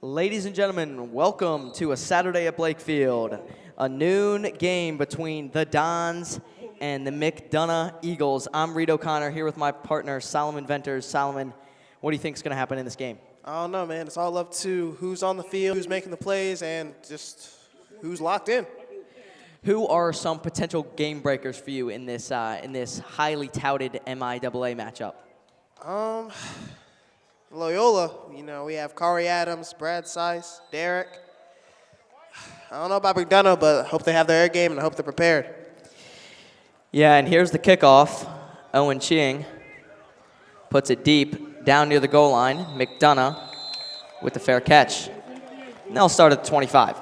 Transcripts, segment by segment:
Ladies and gentlemen, welcome to a Saturday at Blakefield, a noon game between the Dons and the McDonogh Eagles. I'm Reed O'Connor here with my partner, Solomon Venters. Solomon, what do you think is going to happen in this game? I don't know, man. It's all up to who's on the field, who's making the plays, and just who's locked in. Who are some potential game breakers for you in this highly touted MIAA matchup? Loyola, we have Kari Adams, Brad Seiss, Derek. I don't know about McDonogh, but I hope they have their air game, and I hope they're prepared. Yeah, and here's the kickoff. Owen Chiang puts it deep down near the goal line. McDonogh with the fair catch. And they'll start at the 25.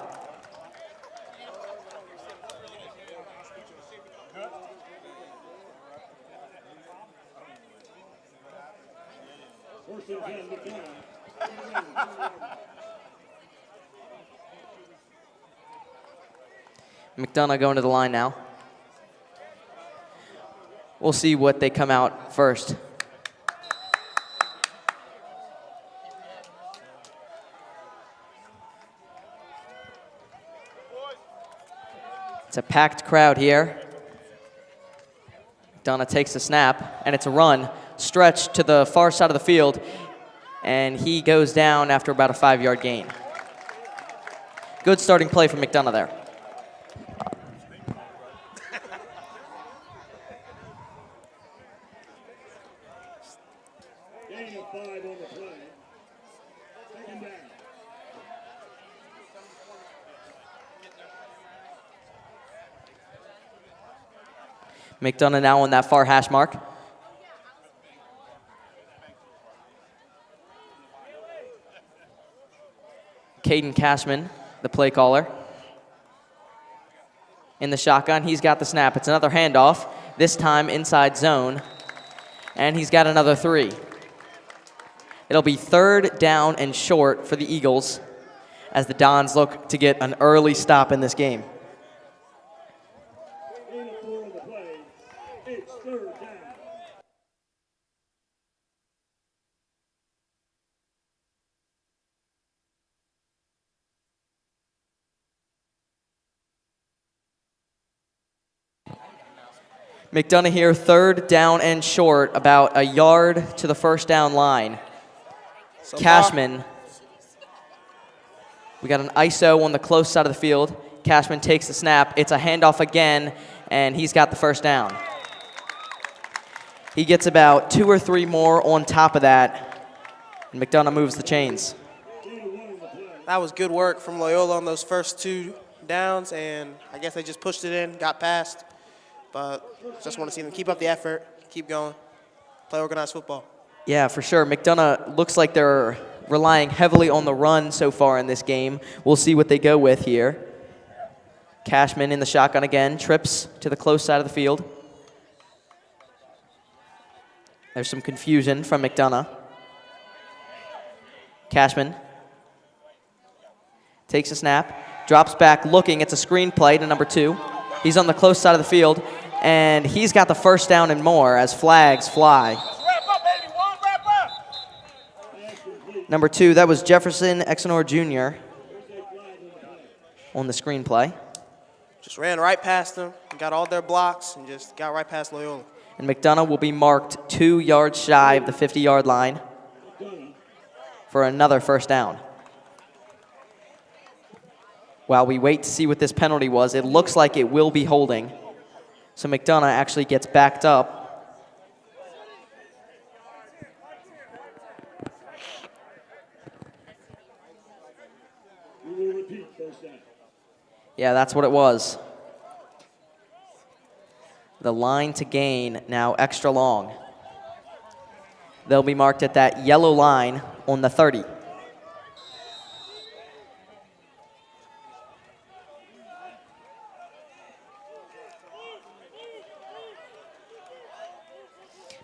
McDonogh going to the line now. We'll see what they come out first. It's a packed crowd here. McDonogh takes the snap, and it's a run. Stretch to the far side of the field, and he goes down after about a 5-yard gain. Good starting play from McDonogh there. McDonogh now on that far hash mark. Caden Cashman, the play caller. In the shotgun, he's got the snap. It's another handoff, this time inside zone, and he's got another 3. It'll be 3rd down and short for the Eagles as the Dons look to get an early stop in this game. McDonogh here, 3rd down and short, about a yard to the first down line. Cashman, we got an ISO on the close side of the field. Cashman takes the snap. It's a handoff again, and he's got the first down. He gets about 2 or 3 more on top of that, and McDonogh moves the chains. That was good work from Loyola on those first 2 downs, and I guess they just pushed it in, got past. But just want to see them keep up the effort, keep going, play organized football. Yeah, for sure. McDonogh looks like they're relying heavily on the run so far in this game. We'll see what they go with here. Cashman in the shotgun again, trips to the close side of the field. There's some confusion from McDonogh. Cashman takes a snap, drops back looking. It's a screen play to number 2. He's on the close side of the field, and he's got the first down and more as flags fly. Number 2, that was Jefferson Exonor Jr. on the screen play. Just ran right past them, got all their blocks, and just got right past Loyola. And McDonogh will be marked 2 yards shy of the 50-yard line for another first down. While we wait to see what this penalty was, it looks like it will be holding. So McDonogh actually gets backed up. Yeah, that's what it was. The line to gain now extra long. They'll be marked at that yellow line on the 30.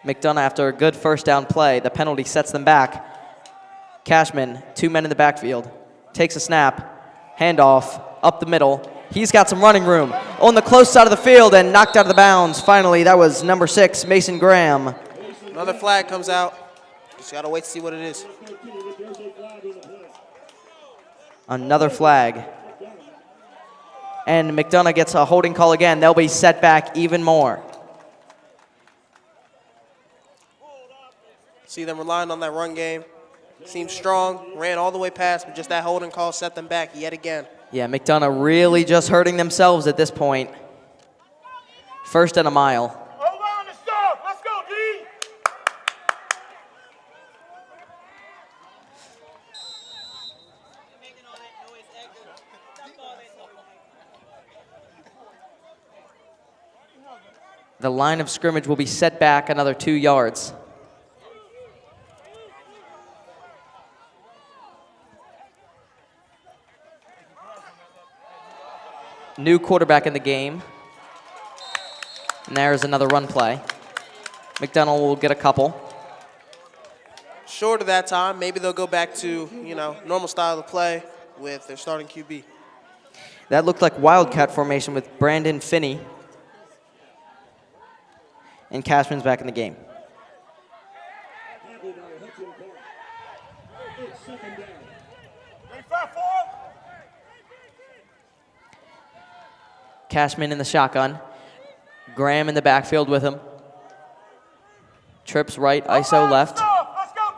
McDonogh, after a good first down play, the penalty sets them back. Cashman, 2 men in the backfield, takes a snap, handoff, up the middle. He's got some running room on the close side of the field and knocked out of the bounds. Finally, that was number 6, Mason Graham. Another flag comes out. Just got to wait to see what it is. Another flag. And McDonogh gets a holding call again. They'll be set back even more. See them relying on that run game. Seemed strong, ran all the way past, but just that holding call set them back yet again. Yeah, McDonogh really just hurting themselves at this point. First and a mile. Hold on and stop. Let's go, D. The line of scrimmage will be set back another 2 yards. New quarterback in the game. And there's another run play. McDonogh will get a couple. Short of that time, maybe they'll go back to, normal style of play with their starting QB. That looked like wildcat formation with Brandon Finney. And Cashman's back in the game. Cashman in the shotgun. Graham in the backfield with him. Trips right, ISO left. Let's go,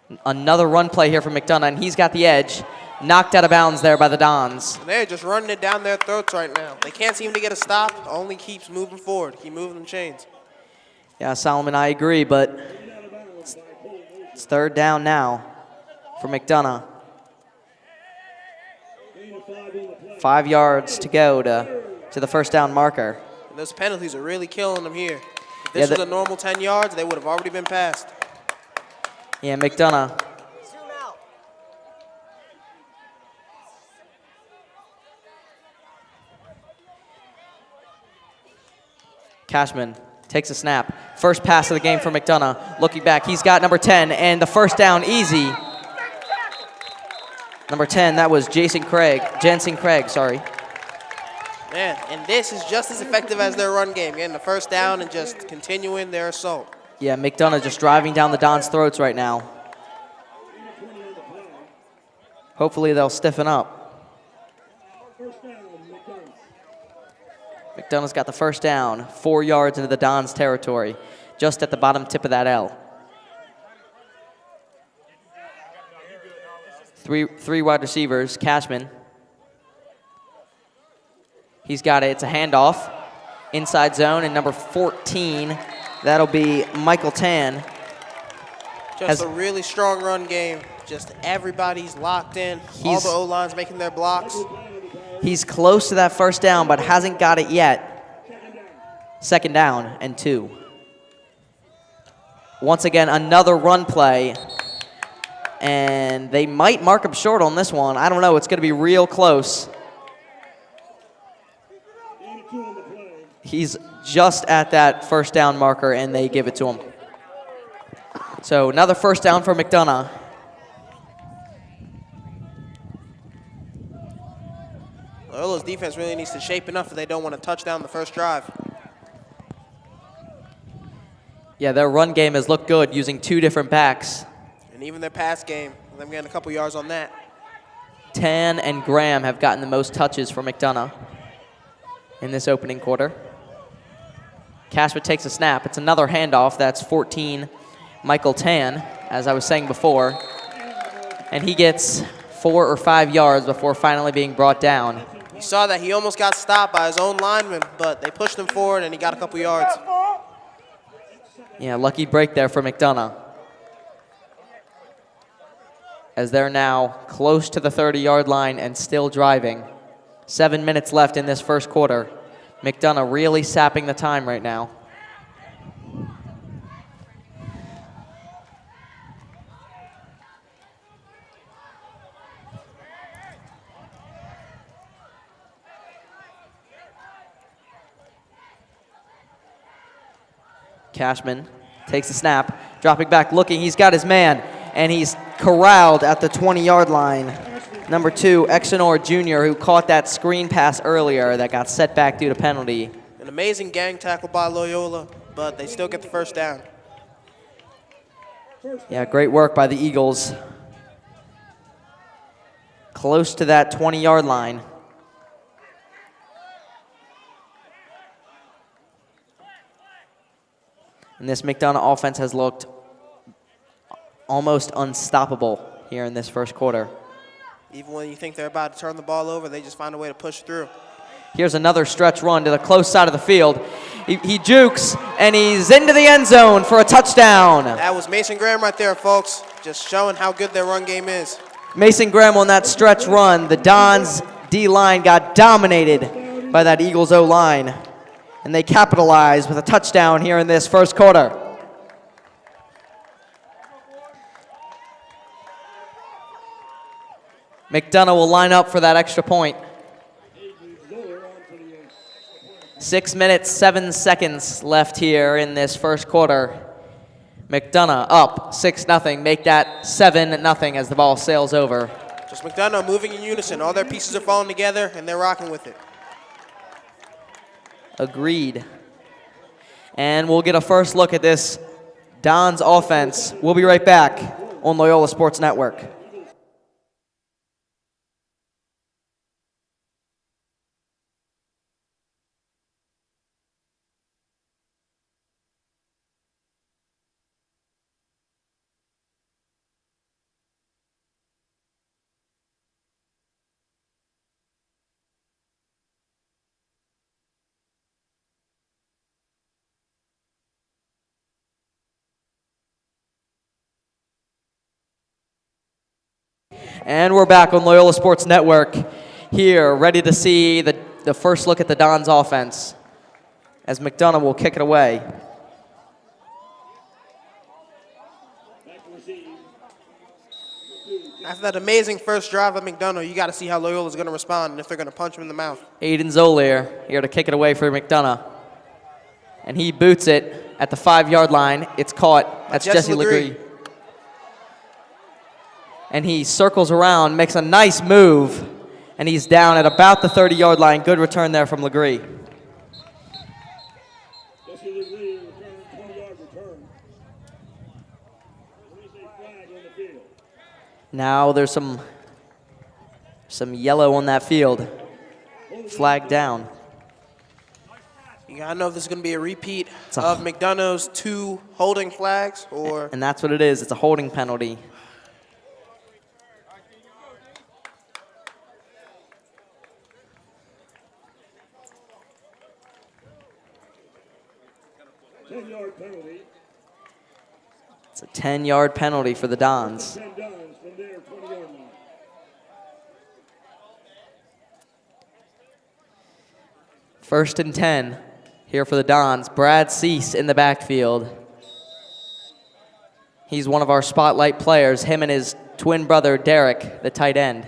D. Another run play here for McDonogh, and he's got the edge. Knocked out of bounds there by the Dons. They're just running it down their throats right now. They can't seem to get a stop. Only keeps moving forward. Keep moving them chains. Yeah, Solomon, I agree, but it's third down now for McDonogh. 5 yards to go to the first down marker. And those penalties are really killing them here. If this was a normal 10 yards, they would have already been passed. Yeah, McDonogh. Cashman takes a snap. First pass of the game for McDonogh. Looking back, he's got number 10, and the first down easy. Number 10, that was Jensen Craig, sorry. Man, and this is just as effective as their run game, getting the first down and just continuing their assault. Yeah, McDonogh just driving down the Dons' throats right now. Hopefully they'll stiffen up. McDonogh's got the first down, 4 yards into the Dons' territory, just at the bottom tip of that L. Three wide receivers, Cashman. He's got it, it's a handoff. Inside zone, and number 14, that'll be Michael Tan. Just a really strong run game. Just everybody's locked in. All the O-lines making their blocks. He's close to that first down, but hasn't got it yet. Second down and 2. Once again, another run play. And they might mark him short on this one. I don't know. It's going to be real close. He's just at that first down marker, and they give it to him. So another first down for McDonogh. Loyola's defense really needs to shape enough if they don't want to touch down the first drive. Yeah, their run game has looked good using 2 different backs. And even their pass game, them getting a couple yards on that. Tan and Graham have gotten the most touches for McDonogh in this opening quarter. Cashman takes a snap. It's another handoff. That's 14, Michael Tan, as I was saying before. And he gets 4 or 5 yards before finally being brought down. You saw that he almost got stopped by his own lineman, but they pushed him forward and he got a couple yards. Yeah, lucky break there for McDonogh. As they're now close to the 30-yard line and still driving. 7 minutes left in this first quarter. McDonogh really sapping the time right now. Cashman takes the snap, dropping back, looking. He's got his man, and he's corralled at the 20-yard line. Number 2, Exonor Jr., who caught that screen pass earlier that got set back due to penalty. An amazing gang tackle by Loyola, but they still get the first down. Yeah, great work by the Eagles. Close to that 20-yard line. And this McDonogh offense has looked almost unstoppable here in this first quarter. Even when you think they're about to turn the ball over, they just find a way to push through. Here's another stretch run to the close side of the field. He jukes, and he's into the end zone for a touchdown. That was Mason Graham right there, folks, just showing how good their run game is. Mason Graham on that stretch run. The Dons D-line got dominated by that Eagles O-line, and they capitalized with a touchdown here in this first quarter. McDonogh will line up for that extra point. 6 minutes, 7 seconds left here in this first quarter. McDonogh up 6-0. Make that 7-0 as the ball sails over. Just McDonogh moving in unison. All their pieces are falling together, and they're rocking with it. Agreed. And we'll get a first look at this Dons offense. We'll be right back on Loyola Sports Network. And we're back on Loyola Sports Network here, ready to see the first look at the Dons offense as McDonogh will kick it away. After that amazing first drive of McDonogh, you got to see how Loyola's going to respond and if they're going to punch him in the mouth. Aiden Zolier here to kick it away for McDonogh. And he boots it at the 5-yard line. It's caught. That's Jesse Legree. And he circles around, makes a nice move, and he's down at about the 30-yard line. Good return there from Legree. Now there's some yellow on that field. Flag down. You got to know if this is going to be a repeat of McDonogh's 2 holding flags, or... And that's what it is. It's a holding penalty. It's a 10-yard penalty for the Dons. First and 10 here for the Dons. Brad Cease in the backfield. He's one of our spotlight players, him and his twin brother, Derek, the tight end.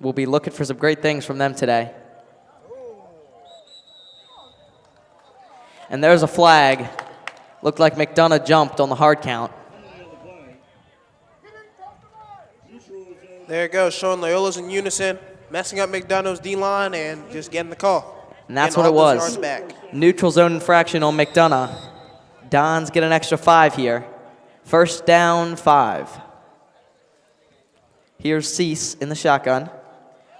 We'll be looking for some great things from them today. And there's a flag. Looked like McDonogh jumped on the hard count. There it goes, showing Loyola's in unison, messing up McDonough's D-line and just getting the call. And that's what it was. Neutral zone infraction on McDonogh. Dons get an extra 5 here. First down, 5. Here's Cease in the shotgun.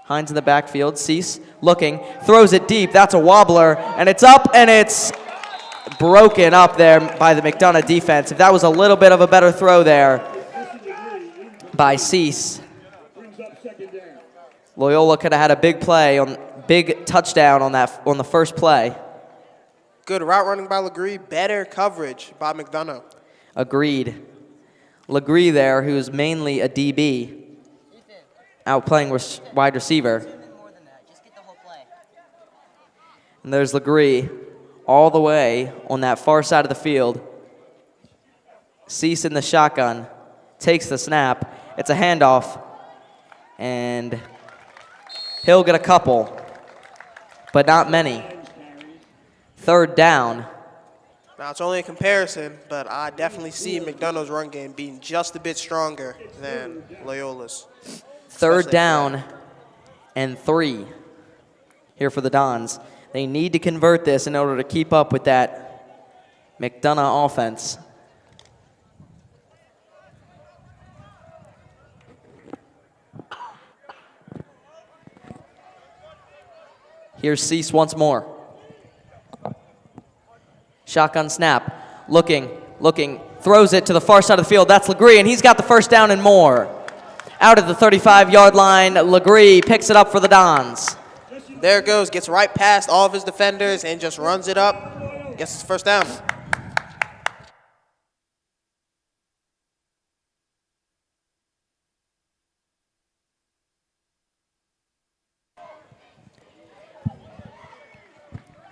Hines in the backfield. Cease looking, throws it deep. That's a wobbler, and it's up, and it's broken up there by the McDonogh defense. If that was a little bit of a better throw there by Cease, Loyola could have had a big touchdown on the first play. Good route running by Legree. Better coverage by McDonogh. Agreed. Legree there, who's mainly a DB, out playing with wide receiver. And there's Legree all the way on that far side of the field. Cease in the shotgun, takes the snap. It's a handoff, and he'll get a couple, but not many. Third down. Now, it's only a comparison, but I definitely see McDonough's run game being just a bit stronger than Loyola's. Third down and 3 here for the Dons. They need to convert this in order to keep up with that McDonogh offense. Here's Cease once more. Shotgun snap. Looking, throws it to the far side of the field. That's Legree, and he's got the first down and more. Out at the 35-yard line, Legree picks it up for the Dons. There it goes, gets right past all of his defenders and just runs it up. Gets his first down.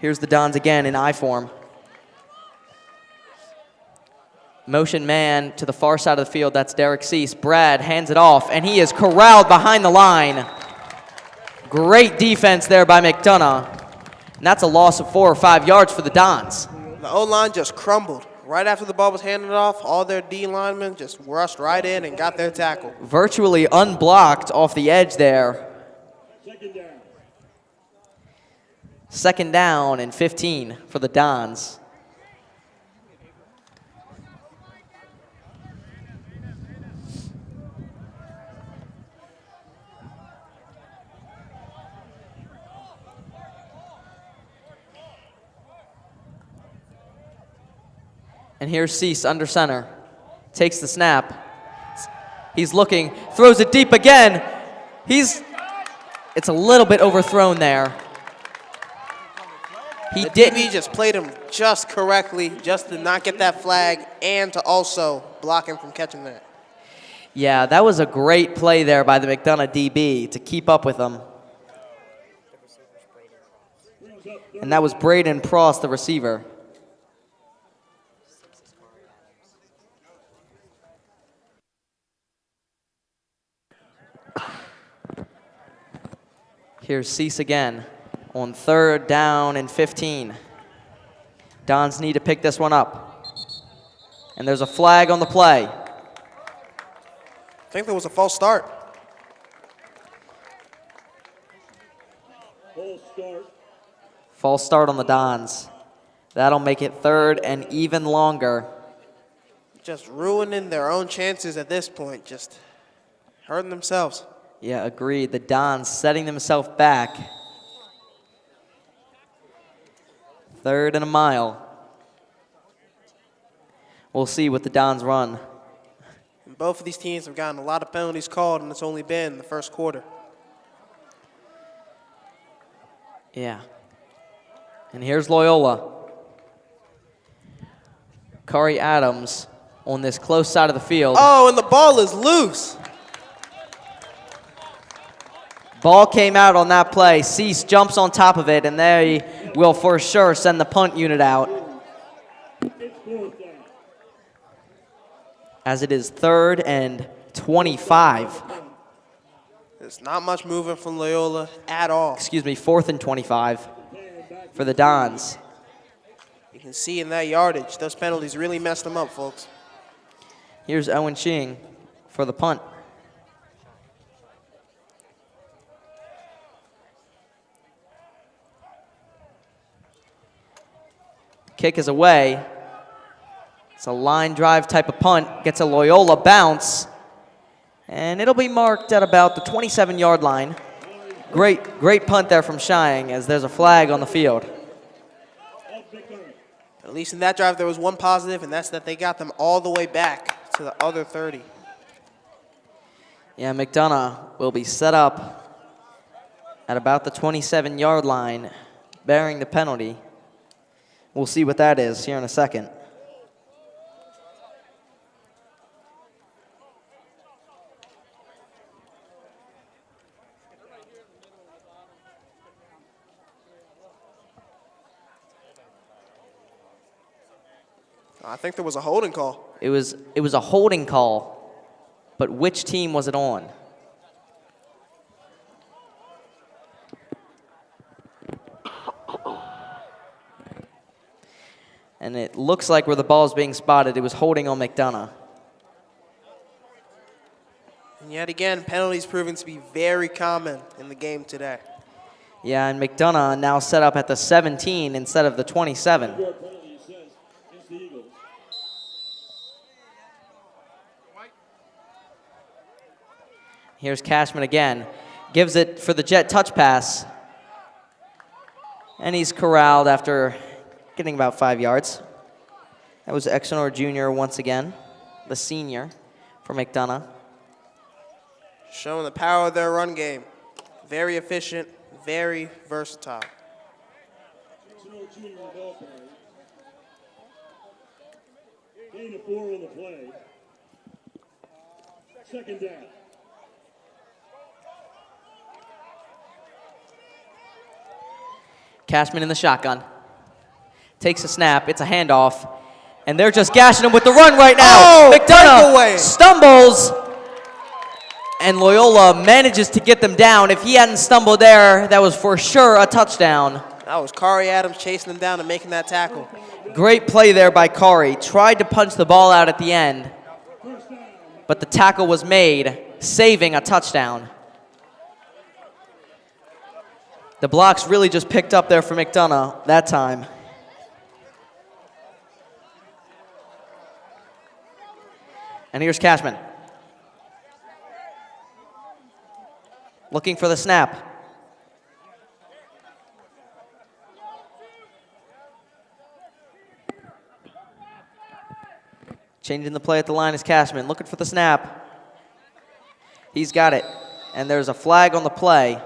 Here's the Dons again in I form. Motion man to the far side of the field. That's Derek Cease. Brad hands it off, and he is corralled behind the line. Great defense there by McDonogh. And that's a loss of 4 or 5 yards for the Dons. The O-line just crumbled. Right after the ball was handed off, all their D linemen just rushed right in and got their tackle. Virtually unblocked off the edge there. Second down and 15 for the Dons. And here's Cease under center. Takes the snap. He's looking, throws it deep again. It's a little bit overthrown there. The DB just played him just correctly, just to not get that flag and to also block him from catching that. Yeah, that was a great play there by the McDonogh DB to keep up with him. And that was Braden Pross, the receiver. Here's Cease again on 3rd down and 15. Dons need to pick this one up. And there's a flag on the play. I think there was a false start. False start on the Dons. That'll make it 3rd and even longer. Just ruining their own chances at this point, just hurting themselves. Yeah, agreed. The Dons setting themselves back. 3rd and a mile. We'll see what the Dons run. And both of these teams have gotten a lot of penalties called, and it's only been the first quarter. Yeah. And here's Loyola. Corey Adams on this close side of the field. Oh, and the ball is loose. Ball came out on that play. Cease jumps on top of it, and they will for sure send the punt unit out. As it is 3rd and 25. There's not much movement from Loyola at all. Excuse me, 4th and 25 for the Dons. You can see in that yardage, those penalties really messed them up, folks. Here's Owen Ching for the punt. Kick is away. It's a line drive type of punt. Gets a Loyola bounce. And it'll be marked at about the 27-yard line. Great punt there from Shying as there's a flag on the field. At least in that drive, there was one positive, and that's that they got them all the way back to the other 30. Yeah, McDonogh will be set up at about the 27-yard line, bearing the penalty. We'll see what that is here in a second. I think there was a holding call. It was a holding call, but which team was it on? And it looks like where the ball is being spotted, it was holding on McDonogh. And yet again, penalties proving to be very common in the game today. Yeah, and McDonogh now set up at the 17 instead of the 27. Here's Cashman again. Gives it for the jet touch pass. And he's corralled after getting about 5 yards. That was Exonor Jr. once again, the senior for McDonogh. Showing the power of their run game. Very efficient, very versatile. Gain of 4 on the play. Second down. Cashman in the shotgun. Takes a snap. It's a handoff. And they're just gashing him with the run right now. Oh, McDonogh breakaway. stumbles. And Loyola manages to get them down. If he hadn't stumbled there, that was for sure a touchdown. That was Kari Adams chasing him down and making that tackle. Great play there by Kari. Tried to punch the ball out at the end. But the tackle was made, saving a touchdown. The blocks really just picked up there for McDonogh that time. And here's Cashman. Looking for the snap. Changing the play at the line is Cashman. Looking for the snap. He's got it. And there's a flag on the play.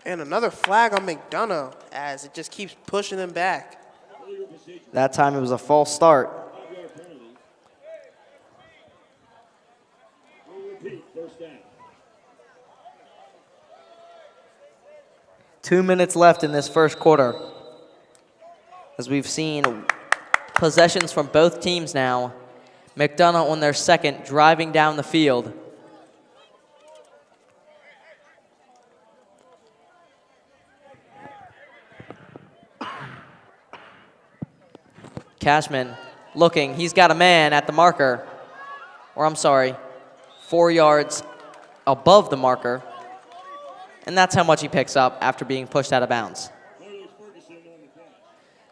And another flag on McDonogh as it just keeps pushing them back. That time it was a false start. First down. 2 minutes left in this first quarter. As we've seen possessions from both teams now. McDonogh on their second, driving down the field. Cashman looking. He's got a man at the marker. Or I'm sorry, 4 yards above the marker. And that's how much he picks up after being pushed out of bounds.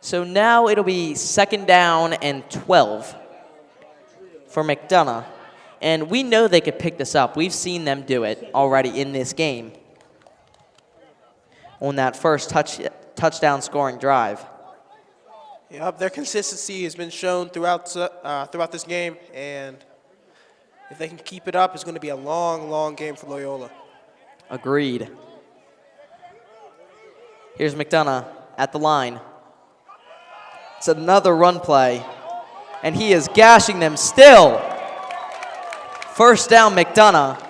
So now it'll be 2nd down and 12 for McDonogh. And we know they could pick this up. We've seen them do it already in this game on that first touchdown scoring drive. Yep, their consistency has been shown throughout this game, and if they can keep it up, it's going to be a long, long game for Loyola. Agreed. Here's McDonogh at the line. It's another run play, and he is gashing them still. First down, McDonogh,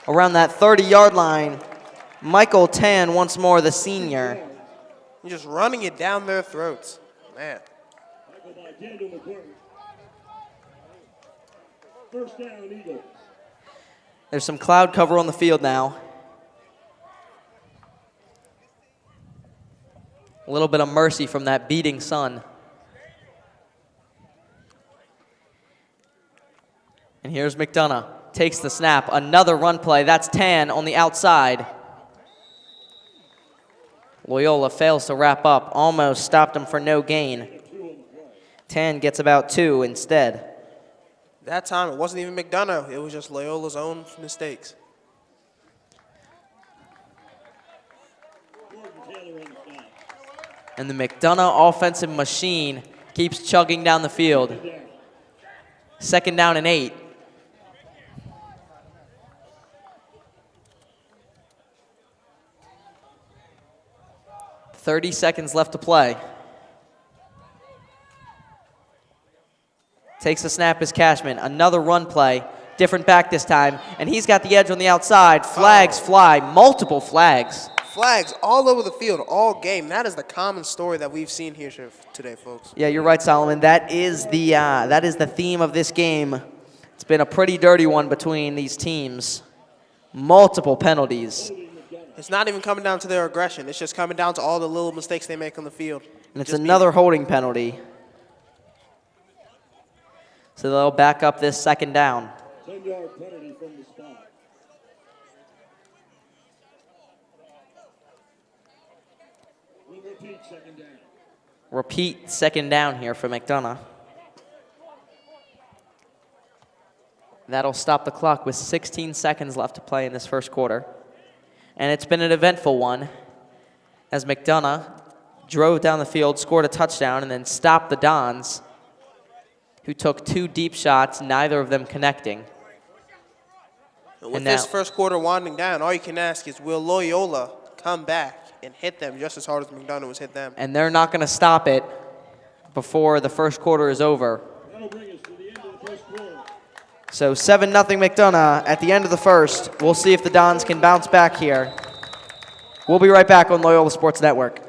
around that 30-yard line. Michael Tan, once more, the senior. You're just running it down their throats. Man. First down, Eagles. There's some cloud cover on the field now. A little bit of mercy from that beating sun. And here's McDonogh. Takes the snap. Another run play. That's Tan on the outside. Loyola fails to wrap up. Almost stopped him for no gain. Tan gets about 2 instead. That time, it wasn't even McDonogh. It was just Loyola's own mistakes. And the McDonogh offensive machine keeps chugging down the field. 2nd down and 8. .30 seconds left to play. Takes the snap as Cashman. Another run play. Different back this time. And he's got the edge on the outside. Flags fly. Multiple flags. Flags all over the field, all game. That is the common story that we've seen here today, folks. Yeah, you're right, Solomon. That is the theme of this game. It's been a pretty dirty one between these teams. Multiple penalties. It's not even coming down to their aggression. It's just coming down to all the little mistakes they make on the field. And it's another holding penalty. So they'll back up this 2nd down. 10-yard penalty from the spot. We'll repeat 2nd down. Repeat 2nd down here for McDonogh. That'll stop the clock with 16 seconds left to play in this first quarter. And it's been an eventful one as McDonogh drove down the field, scored a touchdown, and then stopped the Dons, who took 2 deep shots, neither of them connecting. With this first quarter winding down, all you can ask is, will Loyola come back and hit them just as hard as McDonogh was hit them? And they're not going to stop it before the first quarter is over. That'll bring us to the end of the first quarter. So 7-0 McDonogh at the end of the first. We'll see if the Dons can bounce back here. We'll be right back on Loyola Sports Network.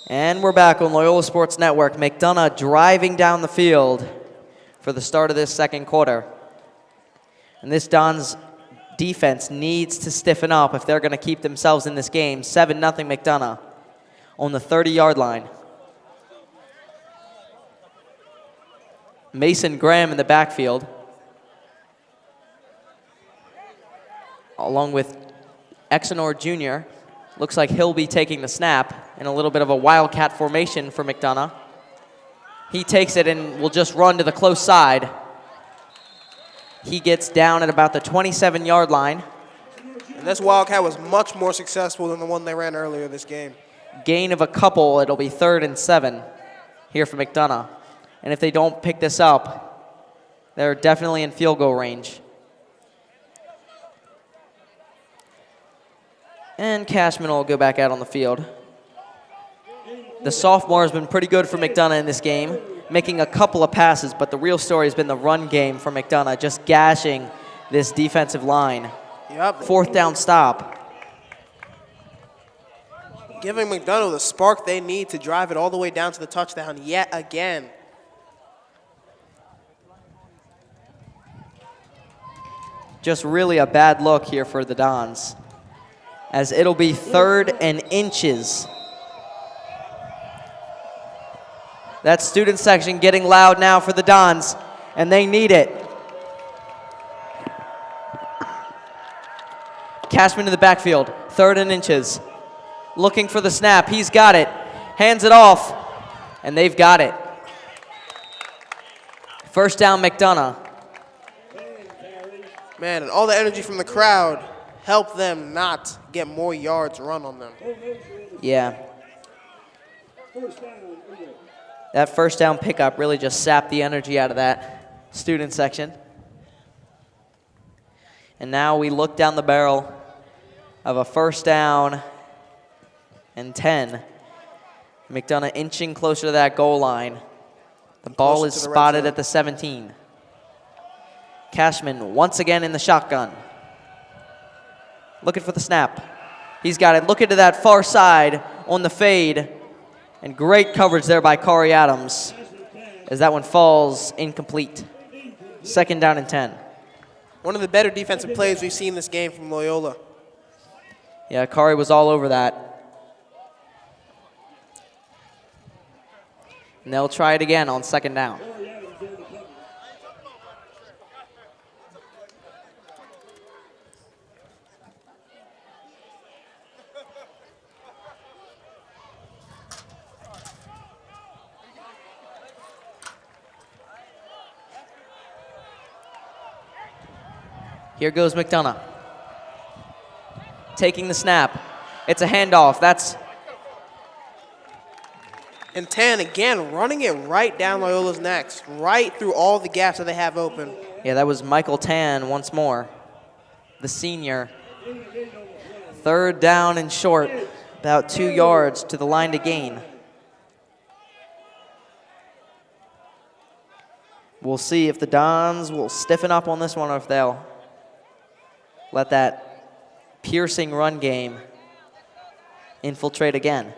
And we're back on Loyola Sports Network. McDonogh driving down the field for the start of this second quarter. And this Dons defense needs to stiffen up if they're going to keep themselves in this game. 7-0 McDonogh on the 30-yard line. Mason Graham in the backfield, along with Exonor Jr. Looks like he'll be taking the snap in a little bit of a wildcat formation for McDonogh. He takes it and will just run to the close side. He gets down at about the 27-yard line. And this wildcat was much more successful than the one they ran earlier this game. Gain of a couple, it'll be 3rd and 7 here for McDonogh. And if they don't pick this up, they're definitely in field goal range. And Cashman will go back out on the field. The sophomore has been pretty good for McDonogh in this game, making a couple of passes, but the real story has been the run game for McDonogh, just gashing this defensive line. Yep. 4th down stop. Giving McDonogh the spark they need to drive it all the way down to the touchdown yet again. Just really a bad look here for the Dons, as it'll be 3rd and inches. That student section getting loud now for the Dons, and they need it. Cashman in the backfield, 3rd and inches. Looking for the snap, he's got it. Hands it off, and they've got it. 1st down McDonogh. Man, and all the energy from the crowd helped them not get more yards run on them. Yeah. That 1st down pickup really just sapped the energy out of that student section. And now we look down the barrel of a 1st down and 10. McDonogh inching closer to that goal line. The ball is spotted at the 17. Cashman once again in the shotgun. Looking for the snap. He's got it. Looking to that far side on the fade. And great coverage there by Corey Adams as that one falls incomplete. 2nd down and 10. One of the better defensive plays we've seen this game from Loyola. Yeah, Corey was all over that. And they'll try it again on 2nd down. Here goes McDonogh. Taking the snap. It's a handoff. That's And Tan again running it right down Loyola's necks, right through all the gaps that they have open. Yeah, that was Michael Tan once more, the senior. 3rd down and short, about 2 yards to the line to gain. We'll see if the Dons will stiffen up on this one or if they'll let that piercing run game infiltrate again.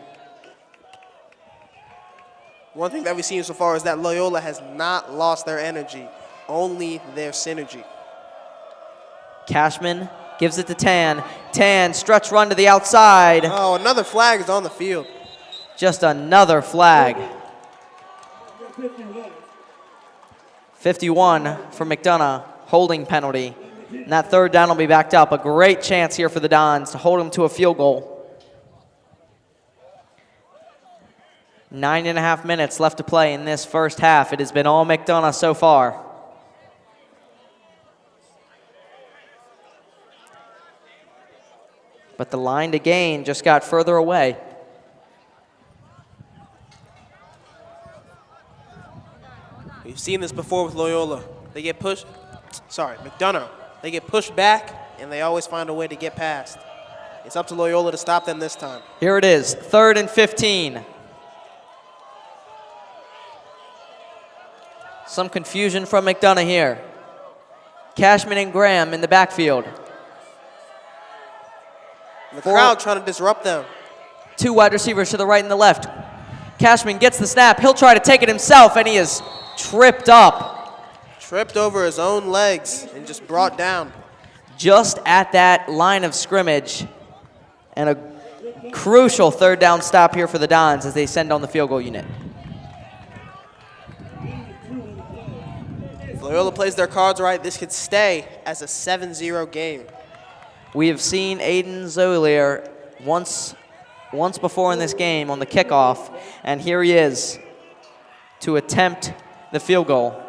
One thing that we've seen so far is that Loyola has not lost their energy, only their synergy. Cashman gives it to Tan. Tan, stretch run to the outside. Oh, another flag is on the field. Just another flag. 51 for McDonogh, holding penalty. And that 3rd down will be backed up. A great chance here for the Dons to hold them to a field goal. 9.5 minutes left to play in this first half. It has been all McDonogh so far. But the line to gain just got further away. We've seen this before with Loyola. They get pushed, McDonogh. They get pushed back, and they always find a way to get past. It's up to Loyola to stop them this time. Here it is, 3rd and 15. Some confusion from McDonogh here. Cashman and Graham in the backfield. The crowd trying to disrupt them. 2 wide receivers to the right and the left. Cashman gets the snap. He'll try to take it himself, and he is tripped up. Tripped over his own legs and just brought down. Just at that line of scrimmage. And a crucial 3rd down stop here for the Dons as they send on the field goal unit. If Loyola plays their cards right, this could stay as a 7-0 game. We have seen Aiden Zolier once before in this game on the kickoff, and here he is to attempt the field goal.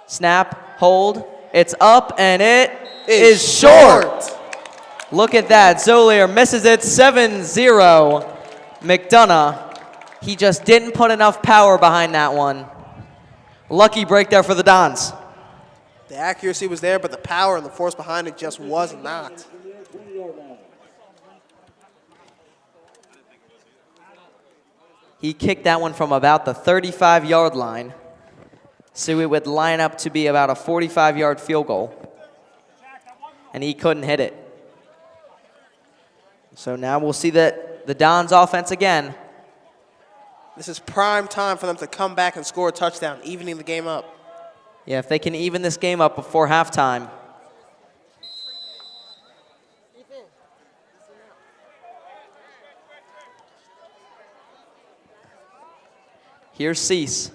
Snap, hold, it's up, and it is short. Look at that, Zolier misses it, 7-0. McDonogh, he just didn't put enough power behind that one. Lucky break there for the Dons. The accuracy was there, but the power and the force behind it just was not. He kicked that one from about the 35-yard line, so it would line up to be about a 45-yard field goal, and he couldn't hit it. So now we'll see that the Dons offense again. This is prime time for them to come back and score a touchdown, evening the game up. Yeah, if they can even this game up before halftime. Here's Cease.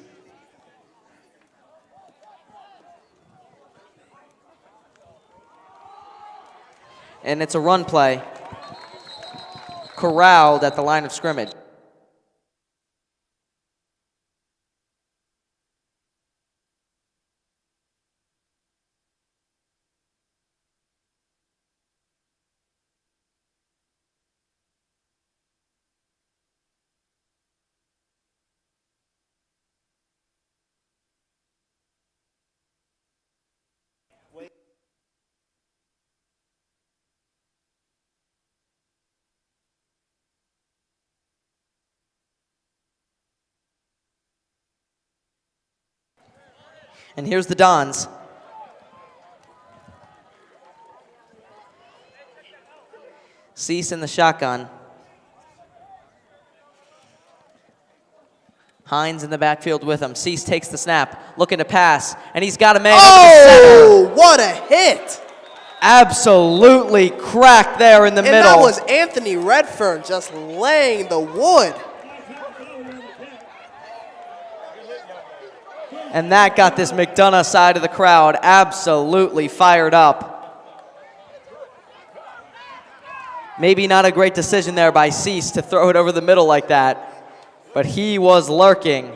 And it's a run play. Corralled at the line of scrimmage. And here's the Dons. Cease in the shotgun. Hines in the backfield with him. Cease takes the snap, looking to pass, and he's got a man over the center. What a hit! Absolutely cracked there in the middle. And that was Anthony Redfern just laying the wood. And that got this McDonogh side of the crowd absolutely fired up. Maybe not a great decision there by Cease to throw it over the middle like that, but he was lurking.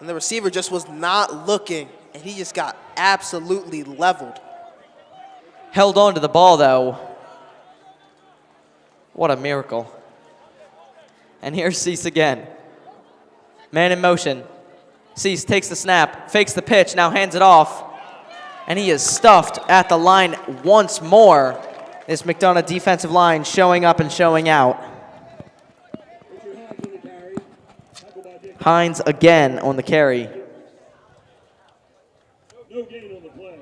And the receiver just was not looking, and he just got absolutely leveled. Held on to the ball, though. What a miracle. And here's Cease again. Man in motion. Cease takes the snap, fakes the pitch, now hands it off. And he is stuffed at the line once more. This McDonogh defensive line showing up and showing out. Hines again on the carry. No gain on the play.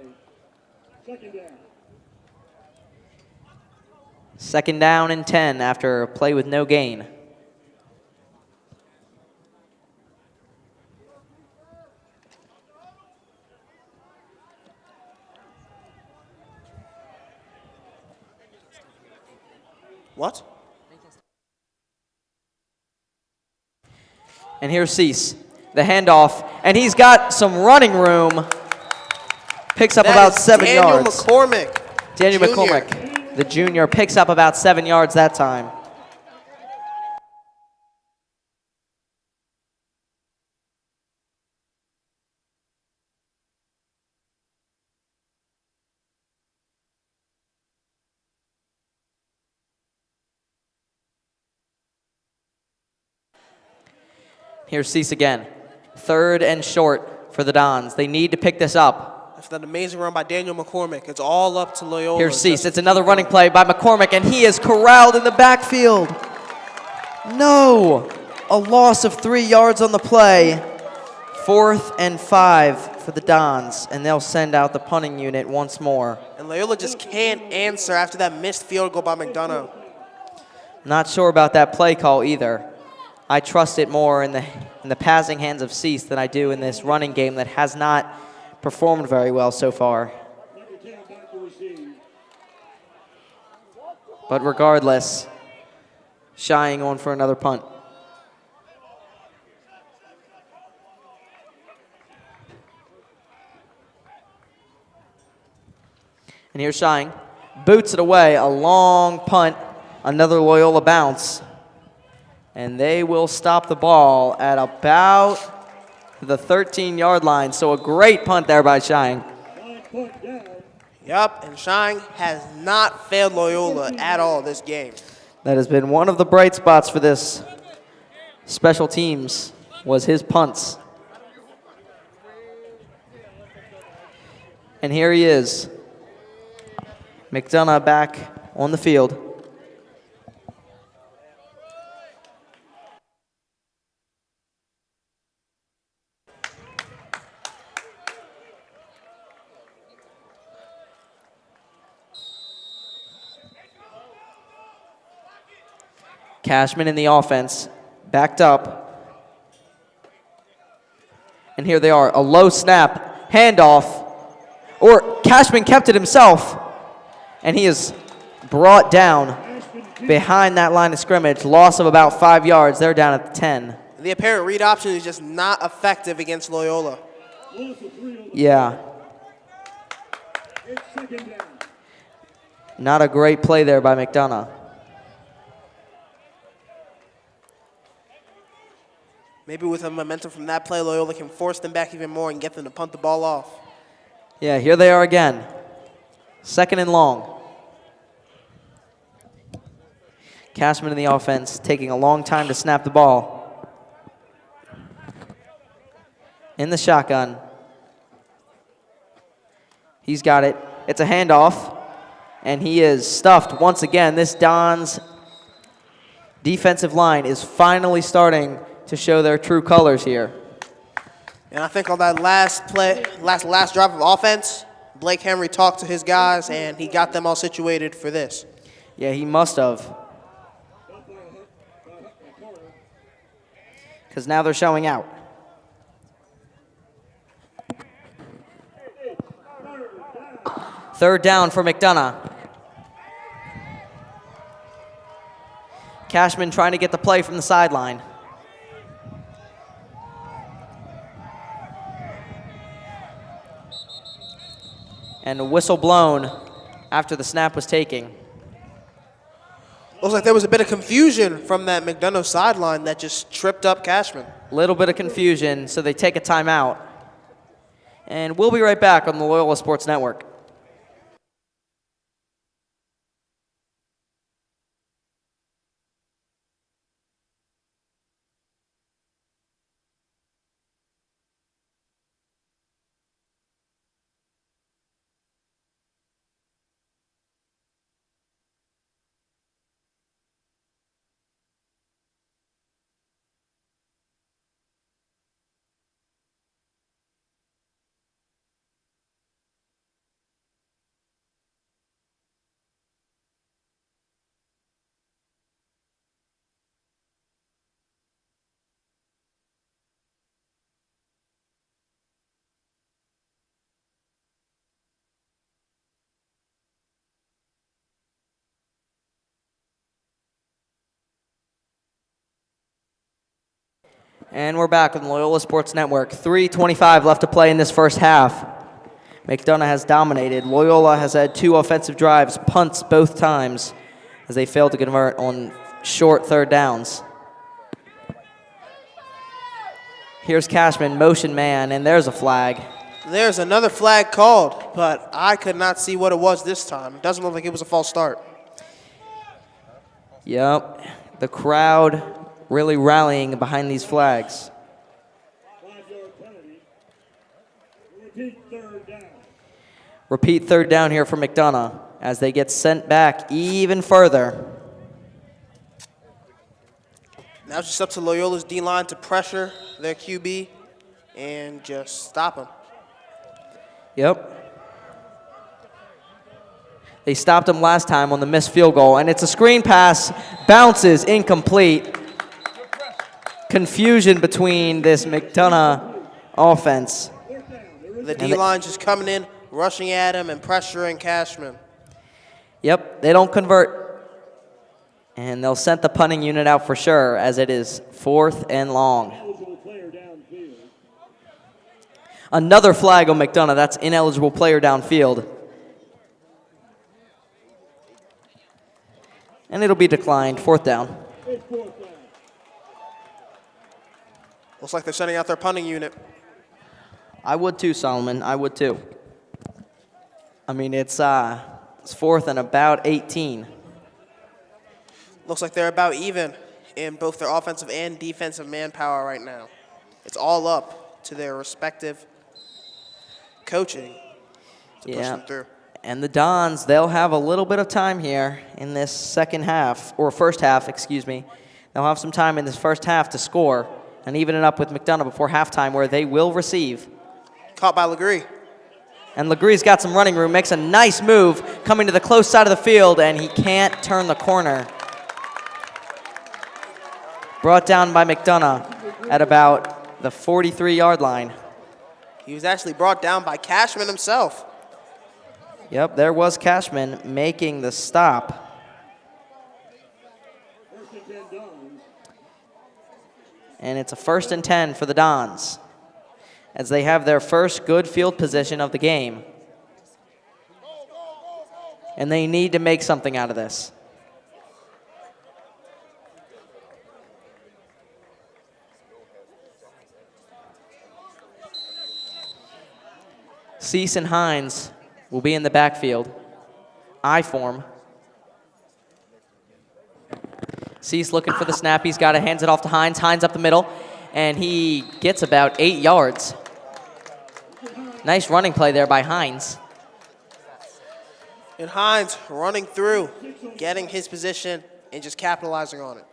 Second down. Second down and 10 after a play with no gain. What? And here's Cease, the handoff, and he's got some running room. Picks up about 7 yards. McCormick. Daniel Jr. McCormick, the junior, picks up about 7 yards that time. Here's Cease again. 3rd and short for the Dons. They need to pick this up. After that amazing run by Daniel McCormick, it's all up to Loyola. Here's Cease. It's another running play by McCormick, and he is corralled in the backfield. No. A loss of 3 yards on the play. 4th and 5 for the Dons, and they'll send out the punting unit once more. And Loyola just can't answer after that missed field goal by McDonogh. Not sure about that play call either. I trust it more in the passing hands of Cease than I do in this running game that has not performed very well so far. But regardless, shying on for another punt. And here's Shying. Boots it away, a long punt, another Loyola bounce. And they will stop the ball at about the 13-yard line. So a great punt there by Shying. Yep, and Shine has not failed Loyola at all this game. That has been one of the bright spots for this special teams was his punts. And here he is. McDonogh back on the field. Cashman in the offense, backed up. And here they are, a low snap, handoff. Or Cashman kept it himself. And he is brought down behind that line of scrimmage. Loss of about 5 yards. They're down at the 10. The apparent read option is just not effective against Loyola. Yeah. Not a great play there by McDonogh. Maybe with the momentum from that play, Loyola can force them back even more and get them to punt the ball off. Yeah, here they are again. 2nd and long. Cashman in the offense, taking a long time to snap the ball. In the shotgun. He's got it. It's a handoff, and he is stuffed once again. This Don's defensive line is finally starting to show their true colors here. And I think on that last play, last drive of offense, Blake Henry talked to his guys, and he got them all situated for this. Yeah, he must have. Because now they're showing out. Third down for McDonogh. Cashman trying to get the play from the sideline. And a whistle blown after the snap was taken. Looks like there was a bit of confusion from that McDonogh sideline that just tripped up Cashman. Little bit of confusion, so they take a timeout. And we'll be right back on the Loyola Sports Network. And we're back on the Loyola Sports Network. 3:25 left to play in this first half. McDonogh has dominated. Loyola has had 2 offensive drives, punts both times, as they failed to convert on short third downs. Here's Cashman, motion man, and there's a flag. There's another flag called, but I could not see what it was this time. It doesn't look like it was a false start. Yep, the crowd really rallying behind these flags. 5-yard penalty. Repeat third down. Repeat third down here for McDonogh as they get sent back even further. Now it's just up to Loyola's D-line to pressure their QB and just stop him. Yep. They stopped him last time on the missed field goal, and it's a screen pass, bounces, incomplete. Confusion between this McDonogh offense. The D-line just coming in, rushing at him and pressuring Cashman. Yep, they don't convert. And they'll send the punting unit out for sure, as it is 4th and long. Eligible player downfield. Another flag on McDonogh. That's ineligible player downfield. And it'll be declined. 4th down. It's 4th down. Looks like they're sending out their punting unit. I would too, Solomon. I would too. I mean, it's 4th and about 18. Looks like they're about even in both their offensive and defensive manpower right now. It's all up to their respective coaching to push them through. And the Dons, they'll have a little bit of time here in this second half, or first half, excuse me. They'll have some time in this first half to score and even it up with McDonogh before halftime, where they will receive. Caught by Legree. And Legree's got some running room, makes a nice move, coming to the close side of the field, and he can't turn the corner. Brought down by McDonogh at about the 43-yard line. He was actually brought down by Cashman himself. Yep, there was Cashman making the stop. And it's a 1st and 10 for the Dons, as they have their first good field position of the game. And they need to make something out of this. Cease and Hines will be in the backfield. I form. Cease looking for the snap. He's got it, hands it off to Hines. Hines up the middle, and he gets about 8 yards. Nice running play there by Hines. And Hines running through, getting his position, and just capitalizing on it.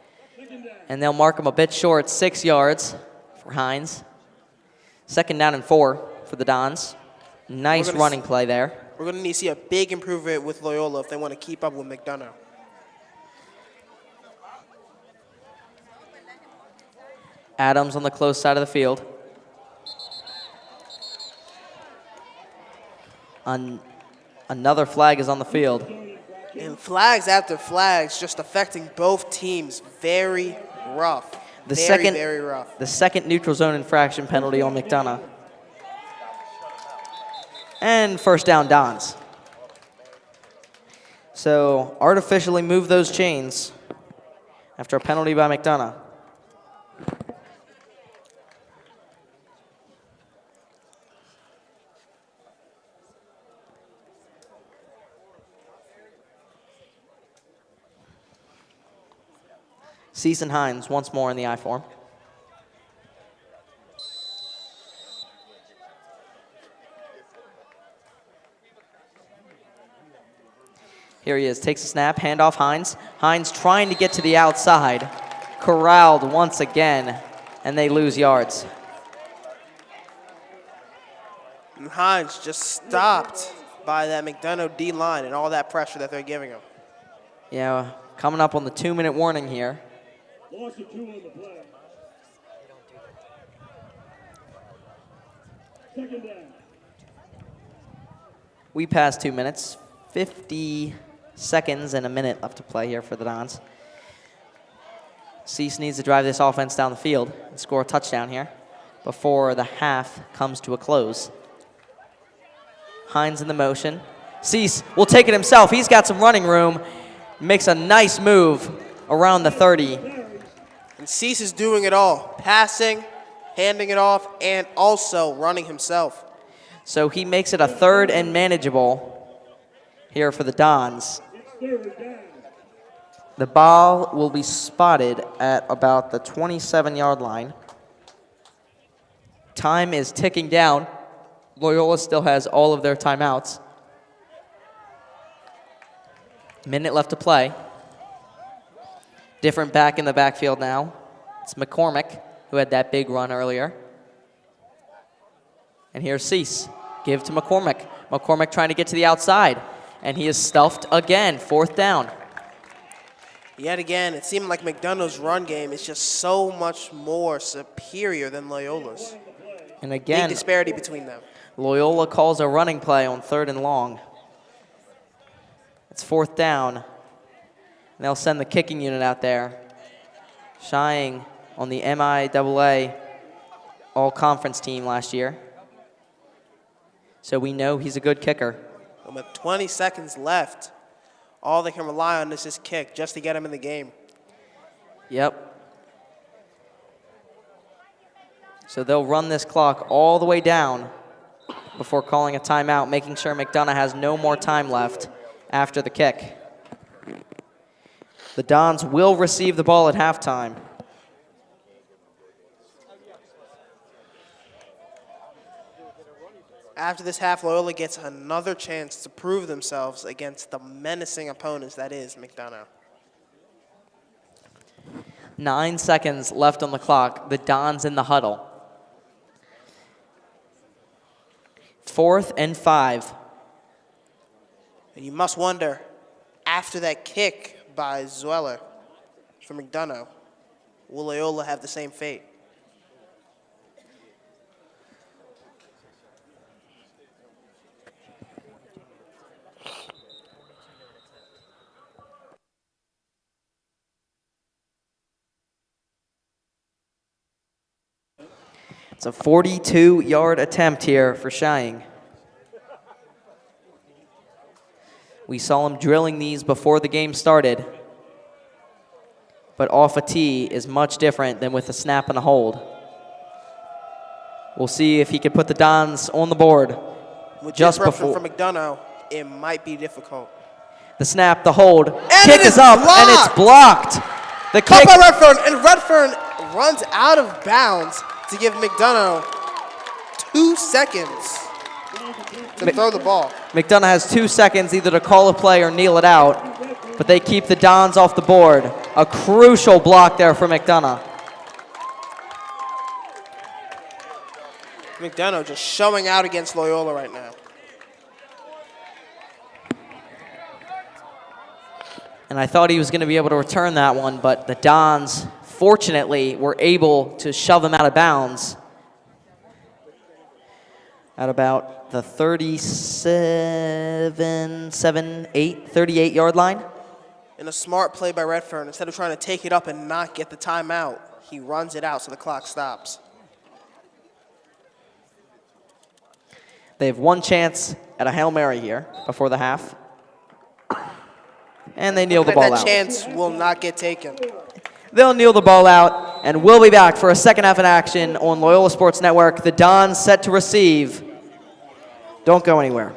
And they'll mark him a bit short, 6 yards for Hines. 2nd down and 4 for the Dons. Nice running play there. We're going to need to see a big improvement with Loyola if they want to keep up with McDonogh. Adams on the close side of the field. Another flag is on the field. And flags after flags just affecting both teams. Very rough. Very rough. The second neutral zone infraction penalty on McDonogh. And 1st down Dons. So artificially move those chains after a penalty by McDonogh. Cease and Hines once more in the I form. Here he is, takes a snap, handoff Hines. Hines trying to get to the outside. Corralled once again, and they lose yards. And Hines just stopped by that McDonogh D line and all that pressure that they're giving him. Yeah, coming up on the 2-minute warning here. Loss of 2 on the play. Second down. We passed 2 minutes, 50 seconds and a minute left to play here for the Dons. Cease needs to drive this offense down the field and score a touchdown here before the half comes to a close. Hines in the motion. Cease will take it himself. He's got some running room. Makes a nice move around the 30. And Cease is doing it all, passing, handing it off, and also running himself. So he makes it a 3rd and manageable here for the Dons. Third down. The ball will be spotted at about the 27-yard line. Time is ticking down. Loyola still has all of their timeouts. Minute left to play. Different back in the backfield now. It's McCormick, who had that big run earlier. And here's Cease. Give to McCormick. McCormick trying to get to the outside. And he is stuffed again, 4th down. Yet again, it seemed like McDonogh's run game is just so much more superior than Loyola's. And Big again, disparity between them. Loyola calls a running play on 3rd and long. It's 4th down. And they'll send the kicking unit out there. Shying on the MIAA all-conference team last year. So we know he's a good kicker. And with 20 seconds left, all they can rely on is this kick just to get him in the game. Yep. So they'll run this clock all the way down before calling a timeout, making sure McDonogh has no more time left after the kick. The Dons will receive the ball at halftime. After this half, Loyola gets another chance to prove themselves against the menacing opponents that is McDonogh. 9 seconds left on the clock. The Dons in the huddle. 4th and 5. And you must wonder, after that kick by Zweller for McDonogh, will Loyola have the same fate? It's a 42-yard attempt here for Shying. We saw him drilling these before the game started. But off a tee is much different than with a snap and a hold. We'll see if he can put the Dons on the board With just disruption before. from McDonogh, it might be difficult. The snap, the hold, And kick it is is up, and blocked. it's blocked. The Caught kick, by Redfern, and Redfern runs out of bounds to give McDonogh 2 seconds to throw the ball. McDonogh has 2 seconds either to call a play or kneel it out, but they keep the Dons off the board. A crucial block there for McDonogh. McDonogh just showing out against Loyola right now. And I thought he was going to be able to return that one, but the Dons, fortunately, were able to shove him out of bounds at about the 38-yard line. In a smart play by Redfern, instead of trying to take it up and not get the timeout, he runs it out so the clock stops. They have one chance at a Hail Mary here before the half. And they kneel the And ball that out. chance will not get taken. They'll kneel the ball out, and we'll be back for a second half of action on Loyola Sports Network. The Dons set to receive. Don't go anywhere.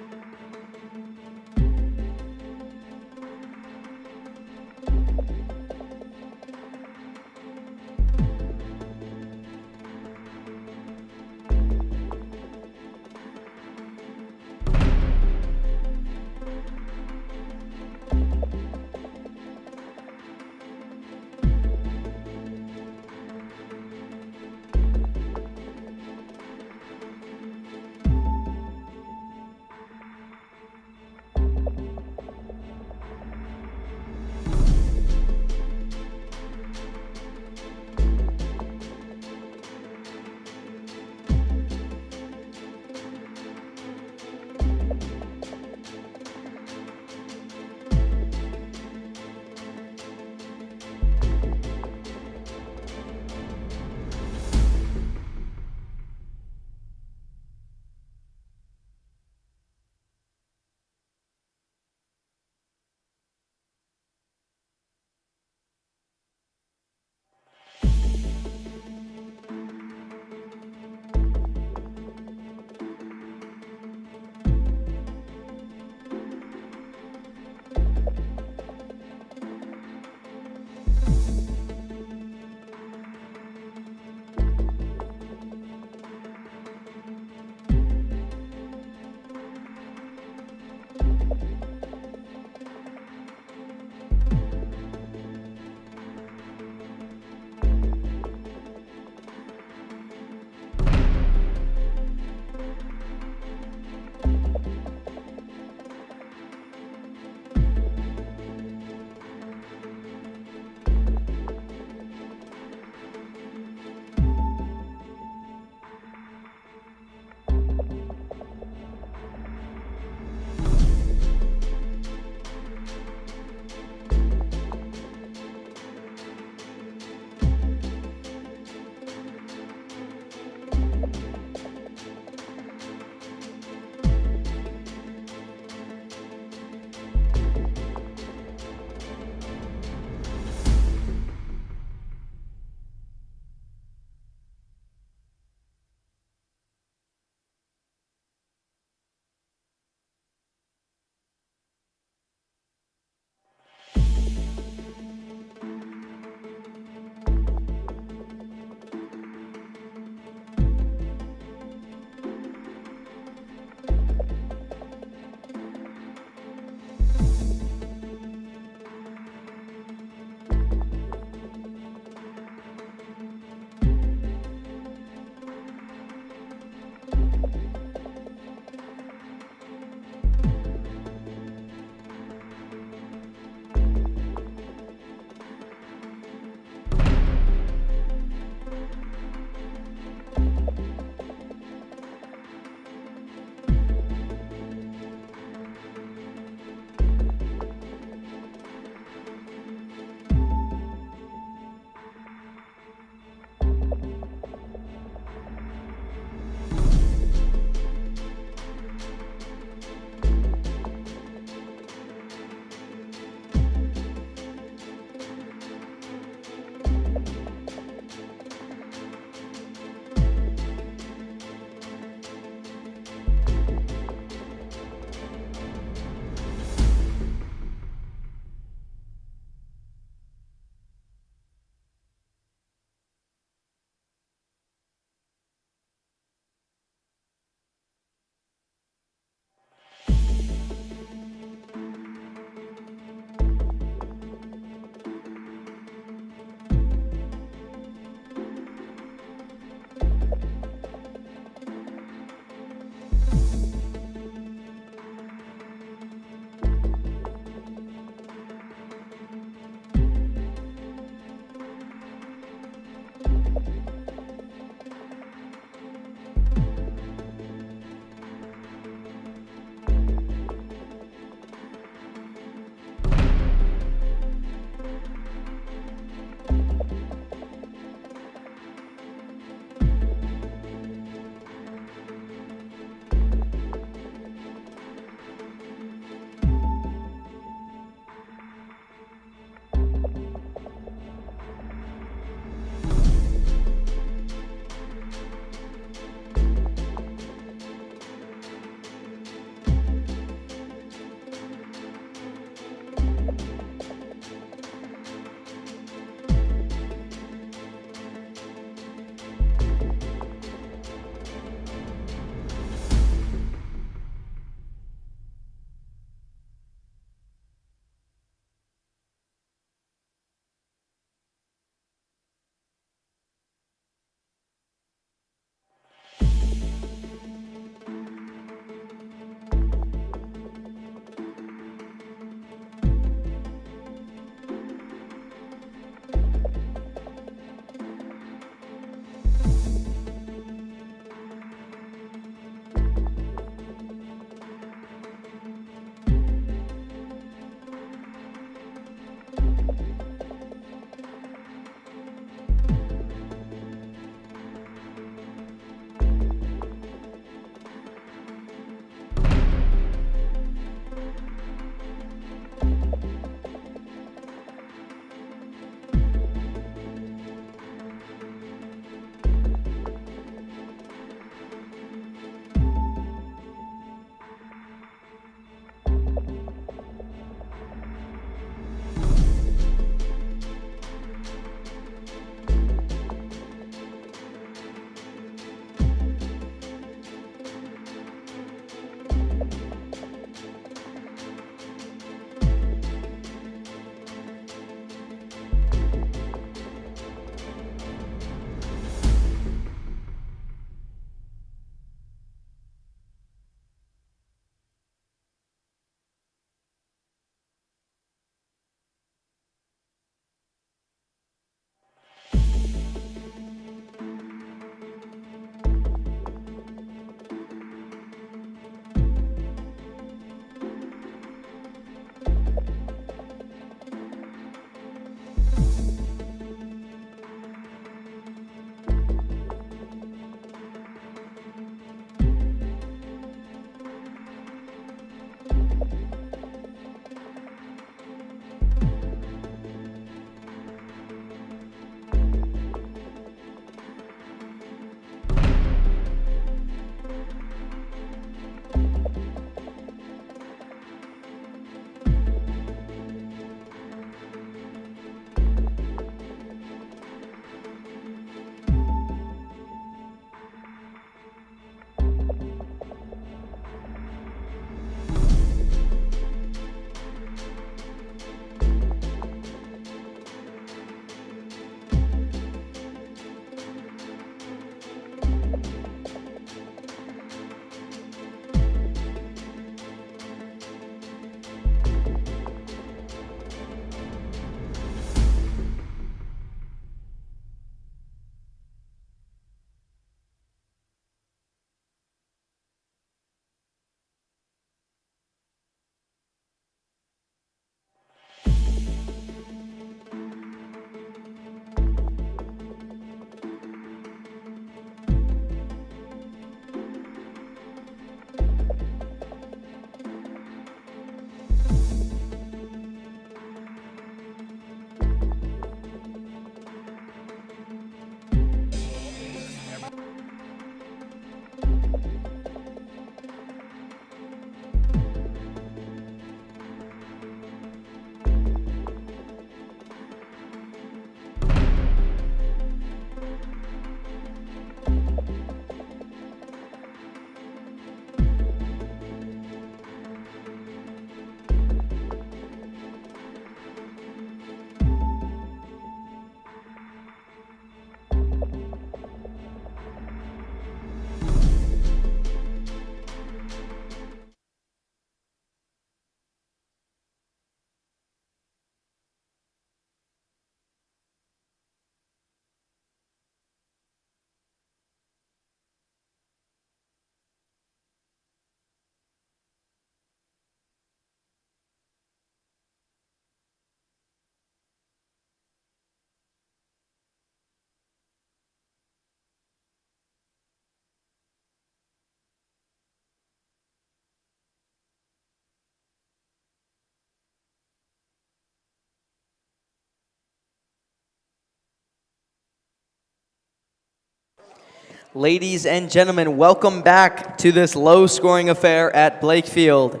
Ladies and gentlemen, welcome back to this low-scoring affair at Blakefield.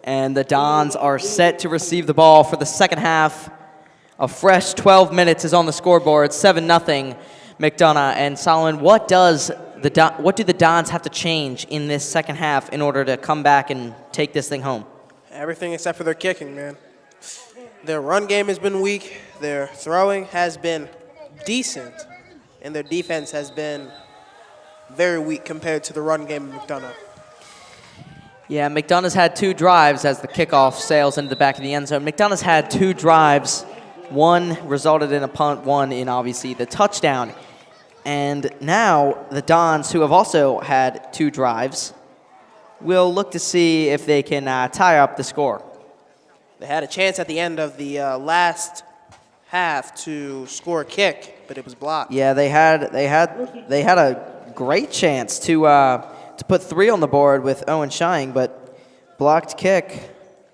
And the Dons are set to receive the ball for the second half. A fresh 12 minutes is on the scoreboard, 7-0 McDonogh. And Solomon, what do the Dons have to change in this second half in order to come back and take this thing home? Everything except for their kicking, man. Their run game has been weak. Their throwing has been decent. And their defense has been very weak compared to the run game of McDonogh. Yeah, McDonogh's had 2 drives as the kickoff sails into the back of the end zone. McDonogh's had 2 drives. One resulted in a punt, one in, obviously, the touchdown. And now the Dons, who have also had 2 drives, will look to see if they can tie up the score. They had a chance at the end of the last half to score a kick, but it was blocked. Yeah, they had a great chance to put 3 on the board with Owen Shying, but blocked kick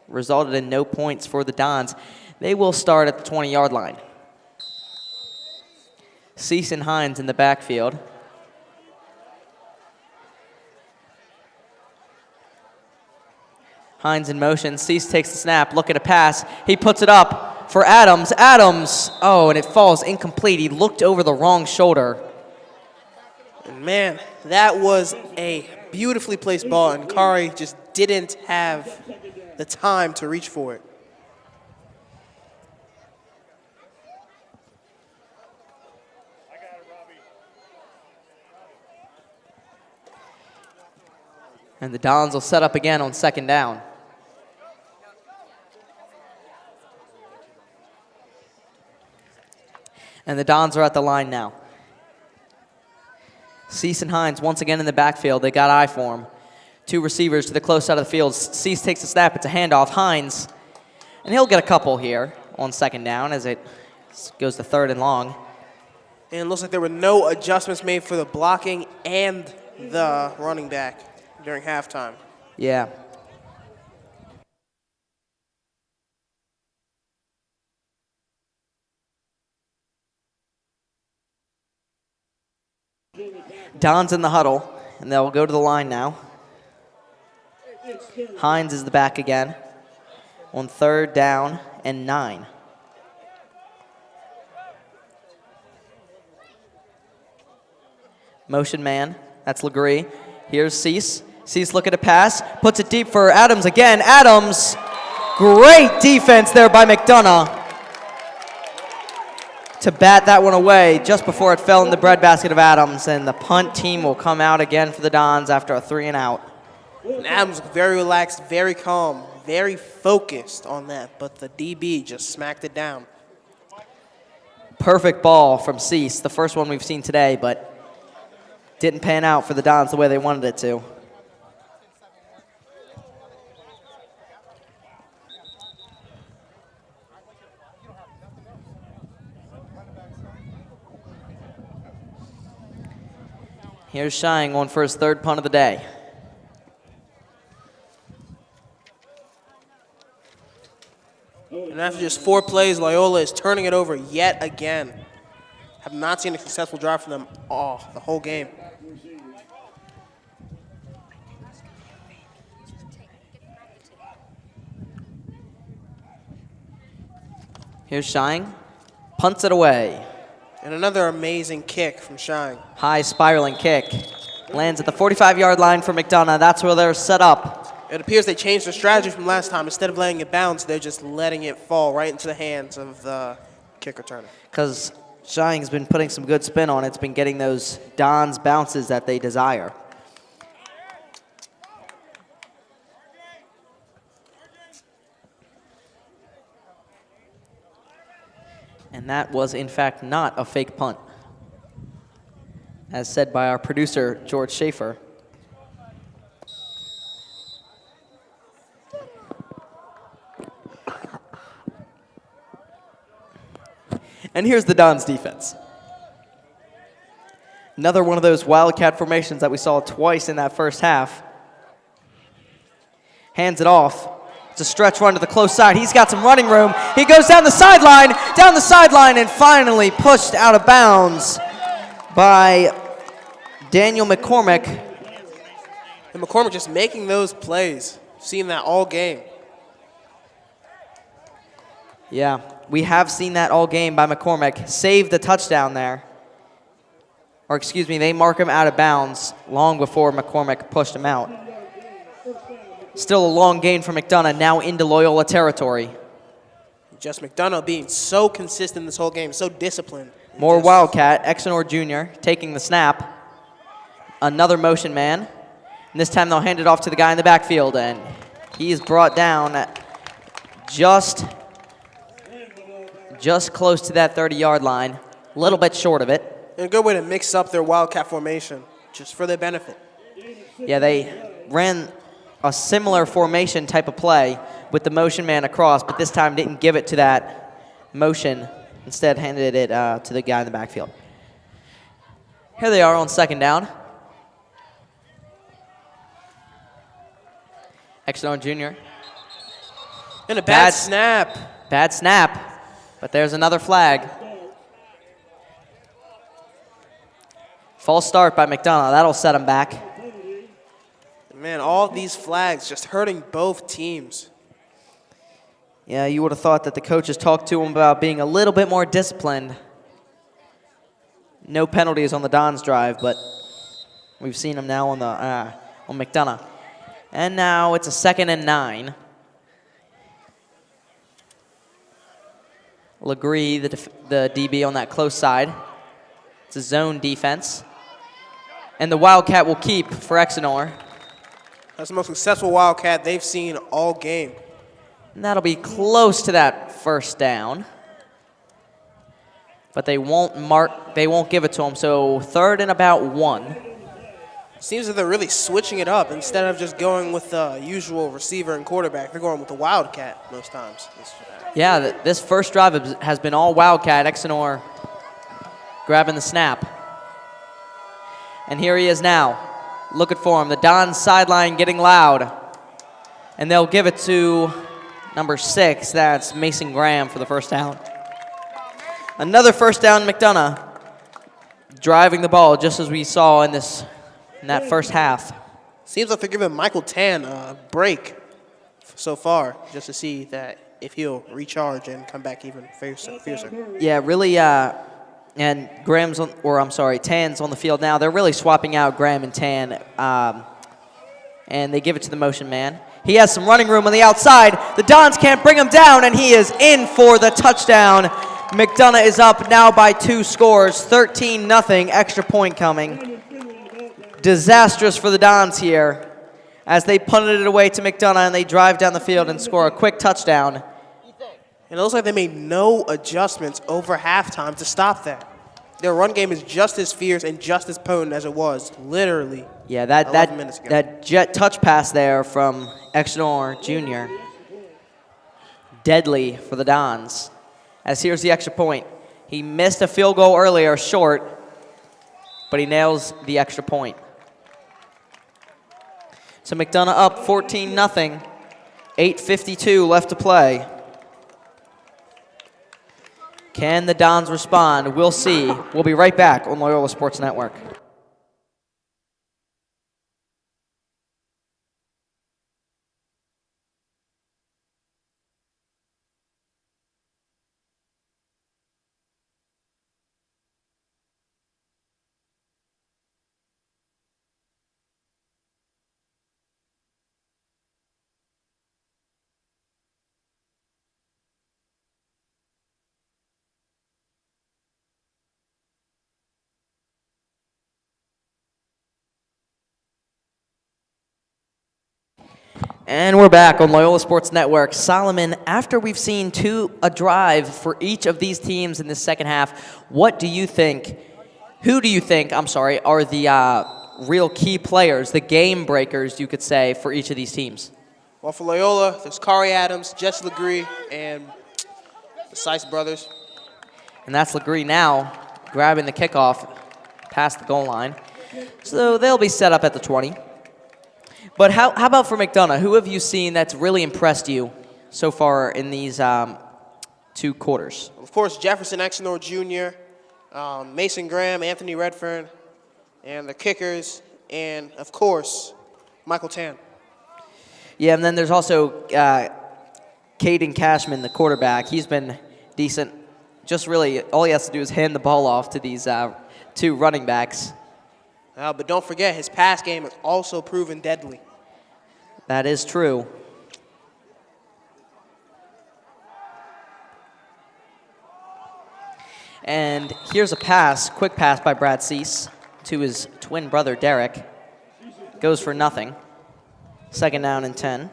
resulted in no points for the Dons. They will start at the 20-yard line. Cease and Hines in the backfield. Hines in motion. Cease takes the snap, looking to pass. He puts it up for Adams. Adams, oh, and it falls incomplete. He looked over the wrong shoulder. And man, that was a beautifully placed ball, and Kari just didn't have the time to reach for it. And the Dons will set up again on second down. And the Dons are at the line now. Cease and Hines once again in the backfield. They got eye for him. 2 receivers to the close side of the field. Cease takes the snap. It's a handoff. Hines, and he'll get a couple here on second down as it goes to 3rd and long. And it looks like there were no adjustments made for the blocking and the running back during halftime. Yeah. Don's in the huddle, and they'll go to the line now. Hines is the back again on 3rd down and 9. Motion man, that's Legree. Here's Cease. Cease looking to pass, puts it deep for Adams again. Adams, great defense there by McDonogh to bat that one away just before it fell in the breadbasket of Adams, and the punt team will come out again for the Dons after a 3 and out. And Adams very relaxed, very calm, very focused on that, but the DB just smacked it down. Perfect ball from Cease, the first one we've seen today, but didn't pan out for the Dons the way they wanted it to. Here's Shying on for his 3rd punt of the day. And after just 4 plays, Loyola is turning it over yet again. Have not seen a successful drive from them the whole game. Here's Shying, punts it away. And another amazing kick from Shying. High spiraling kick. Lands at the 45-yard line for McDonogh. That's where they're set up. It appears they changed their strategy from last time. Instead of letting it bounce, they're just letting it fall right into the hands of the kick returner. Because Shying's been putting some good spin on it. It's been getting those Dons bounces that they desire. And that was, in fact, not a fake punt, as said by our producer, George Schaefer. And here's the Dons defense. Another one of those wildcat formations that we saw twice in that first half. Hands it off. It's a stretch run to the close side. He's got some running room. He goes down the sideline, and finally pushed out of bounds by Daniel McCormick. And McCormick just making those plays. Seen that all game. Yeah, we have seen that all game by McCormick. Saved the touchdown there. Or excuse me, they mark him out of bounds long before McCormick pushed him out. Still a long gain for McDonogh, now into Loyola territory. Just McDonogh being so consistent this whole game, so disciplined. More Wildcat, Exenor Jr. taking the snap. Another motion man. And this time they'll hand it off to the guy in the backfield, and he is brought down just close to that 30-yard line, a little bit short of it. And a good way to mix up their Wildcat formation, just for their benefit. Yeah, they ran a similar formation type of play with the motion man across, but this time didn't give it to that motion. Instead, handed it to the guy in the backfield. Here they are on second down. Exenor Jr. And a bad snap. Bad snap, but there's another flag. False start by McDonogh. That'll set him back. Man, all these flags just hurting both teams. Yeah, you would have thought that the coaches talked to him about being a little bit more disciplined. No penalties on the Dons drive, but we've seen them now on McDonogh. And now it's a 2nd and 9. Legree, the DB on that close side. It's a zone defense. And the Wildcat will keep for Exenor. That's the most successful Wildcat they've seen all game. And that'll be close to that first down. But they won't give it to him, so 3rd and about 1. Seems that they're really switching it up. Instead of just going with the usual receiver and quarterback, they're going with the Wildcat most times. Yeah, this first drive has been all Wildcat. Exenor grabbing the snap. And here he is now, looking for him. The Dons sideline getting loud. And they'll give it to number 6. That's Mason Graham for the first down. Another first down, McDonogh. Driving the ball just as we saw in that first half. Seems like they're giving Michael Tan a break so far, just to see that if he'll recharge and come back even fiercer. Yeah, really. And Tan's on the field now. They're really swapping out Graham and Tan, and they give it to the motion man. He has some running room on the outside. The Dons can't bring him down, and he is in for the touchdown. McDonogh is up now by 2 scores, 13-0, extra point coming. Disastrous for the Dons here as they punted it away to McDonogh, and they drive down the field and score a quick touchdown. And it looks like they made no adjustments over halftime to stop that. Their run game is just as fierce and just as potent as it was, literally. Yeah, 11 minutes ago. that jet touch pass there from Exenor Jr. Deadly for the Dons. As here's the extra point. He missed a field goal earlier, short, but he nails the extra point. So McDonogh up 14-0, 8:52 left to play. Can the Dons respond? We'll see. We'll be right back on Loyola Sports Network. And we're back on Loyola Sports Network. Solomon, after we've seen a drive for each of these teams in the second half, who do you think, are the real key players, the game breakers, you could say, for each of these teams? Well, for Loyola, there's Kari Adams, Jess Legree, and the Sice brothers. And that's Legree now grabbing the kickoff past the goal line. So they'll be set up at the 20. But how about for McDonogh? Who have you seen that's really impressed you so far in these 2 quarters? Of course, Jefferson Exenor Jr., Mason Graham, Anthony Redfern. and the kickers, and, of course, Michael Tan. Yeah, and then there's also Caden Cashman, the quarterback. He's been decent. Just really, all he has to do is hand the ball off to these two running backs. But don't forget, his pass game has also proven deadly. That is true. And here's a pass, quick pass by Brad Cease to his twin brother, Derek. Goes for nothing. 2nd down and 10.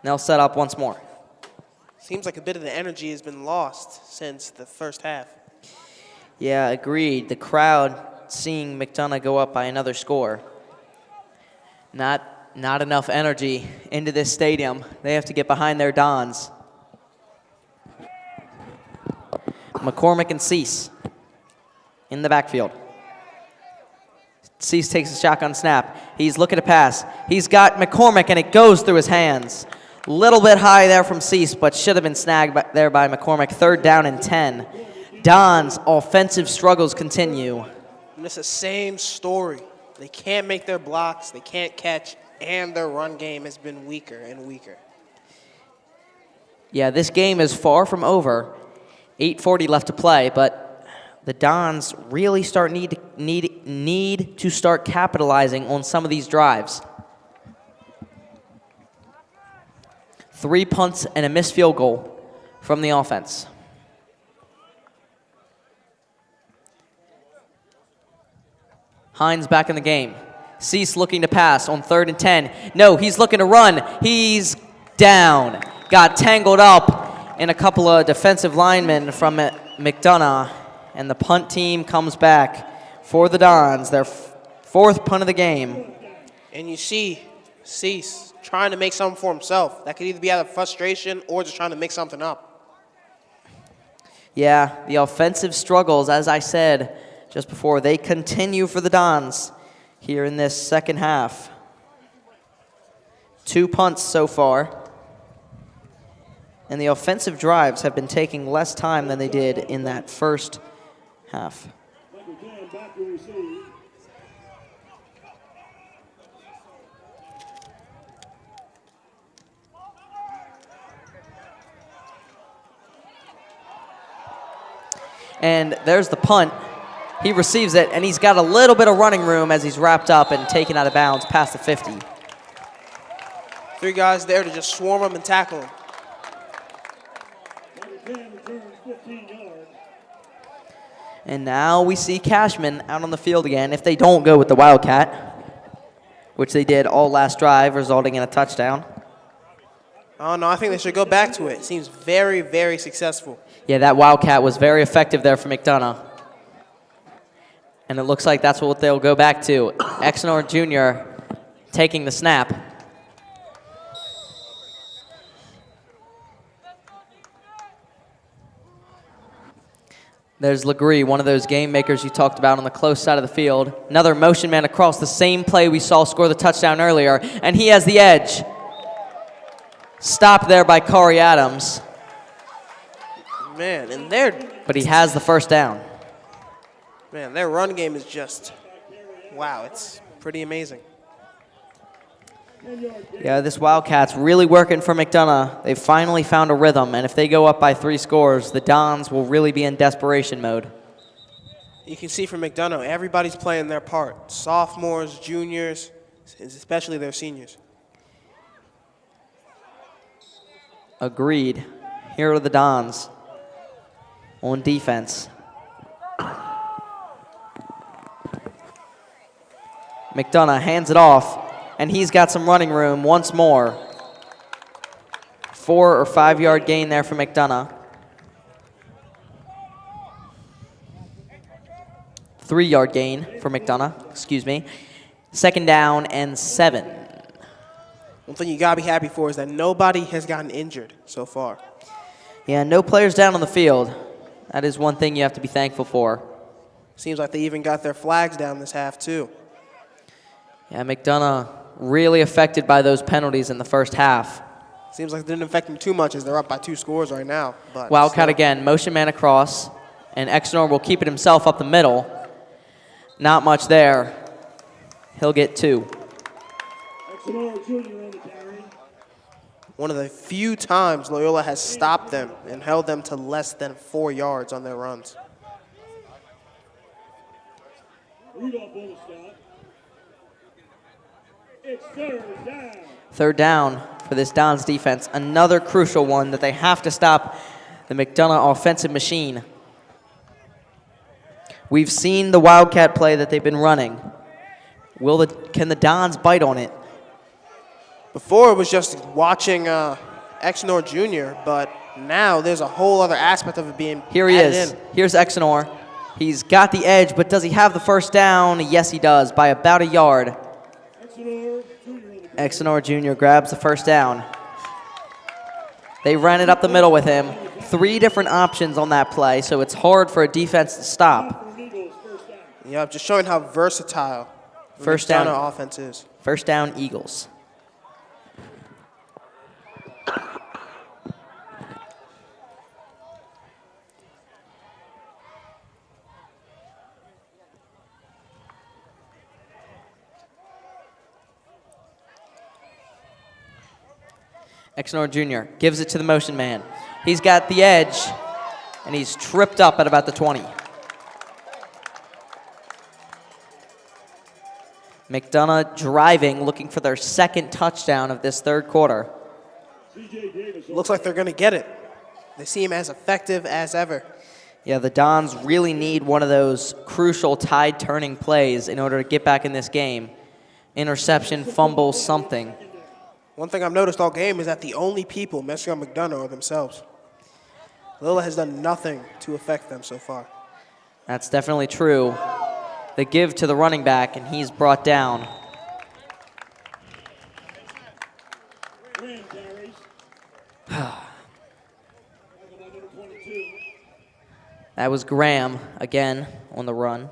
Now set up once more. Seems like a bit of the energy has been lost since the first half. Yeah, agreed. The crowd seeing McDonogh go up by another score. Not enough energy into this stadium. They have to get behind their Dons. McCormick and Cease in the backfield. Cease takes a shotgun snap. He's looking to pass. He's got McCormick, and it goes through his hands. Little bit high there from Cease, but should have been snagged there by McCormick. 3rd down and 10. Don's offensive struggles continue. And it's the same story. They can't make their blocks, they can't catch, and their run game has been weaker and weaker. Yeah, this game is far from over. 8:40 left to play, but the Dons really need to start capitalizing on some of these drives. 3 punts and a missed field goal from the offense. Hines back in the game. Cease looking to pass on 3rd and 10. No, he's looking to run. He's down. Got tangled up in a couple of defensive linemen from McDonogh, and the punt team comes back for the Dons, their 4th punt of the game. And you see Cease trying to make something for himself. That could either be out of frustration or just trying to make something up. Yeah, the offensive struggles, as I said just before, they continue for the Dons here in this second half. 2 punts so far. And the offensive drives have been taking less time than they did in that first half. And there's the punt. He receives it, and he's got a little bit of running room as he's wrapped up and taken out of bounds past the 50. 3 guys there to just swarm him and tackle him. And now we see Cashman out on the field again if they don't go with the Wildcat, which they did all last drive, resulting in a touchdown. Oh, no, I think they should go back to it. It seems very, very successful. Yeah, that Wildcat was very effective there for McDonogh. And it looks like that's what they'll go back to. Exnor Jr. taking the snap. There's Legree, one of those game makers you talked about on the close side of the field. Another motion man across the same play we saw score the touchdown earlier, and he has the edge. Stopped there by Corey Adams. Man, and their But he has the first down. Man, their run game is just, wow, it's pretty amazing. Yeah, this Wildcat's really working for McDonogh. They've finally found a rhythm, and if they go up by 3 scores, the Dons will really be in desperation mode. You can see from McDonogh, everybody's playing their part. Sophomores, juniors, especially their seniors. Agreed. Here are the Dons on defense. McDonogh hands it off, and he's got some running room once more. 4 or 5 yard gain there for McDonogh. 3 yard gain for McDonogh, excuse me. 2nd down and 7. One thing you got to be happy for is that nobody has gotten injured so far. Yeah, no players down on the field. That is one thing you have to be thankful for. Seems like they even got their flags down this half, too. Yeah, McDonogh really affected by those penalties in the first half. Seems like it didn't affect them too much as they're up by 2 scores right now. But Wildcat still. again, motion man across, and Exnor will keep it himself up the middle. Not much there. He'll get 2. Exeter Junior on the carry. One of the few times Loyola has stopped them and held them to less than 4 yards on their runs. Rudolph on the stop. It's 3rd down. 3rd down for this Dons defense. Another crucial one that they have to stop the McDonogh offensive machine. We've seen the Wildcat play that they've been running. Can the Dons bite on it? Before it was just watching Exnor Jr., but now there's a whole other aspect of it being Here he added is. in. Here's Exnor. He's got the edge, but does he have the first down? Yes, he does, by about a yard. Exeter Junior on the carry. Exnor Jr. grabs the first down. They ran it up the middle with him. 3 different options on that play, so it's hard for a defense to stop. For Eagles, 1st down. Yeah, just showing how versatile the First down. McDonogh offense is. First down, Eagles. Exnor Jr. gives it to the motion man. He's got the edge, and he's tripped up at about the 20. McDonogh driving, looking for their 2nd touchdown of this 3rd quarter. CJ Davis on Looks like they're going to get it. They seem as effective as ever. Yeah, the Dons really need one of those crucial tide-turning plays in order to get back in this game. Interception, fumble, something. One thing I've noticed all game is that the only people messing on McDonogh are themselves. Loyola has done nothing to affect them so far. That's definitely true. The give to the running back, and he's brought down. Graham carries. Number 22. That was Graham again on the run.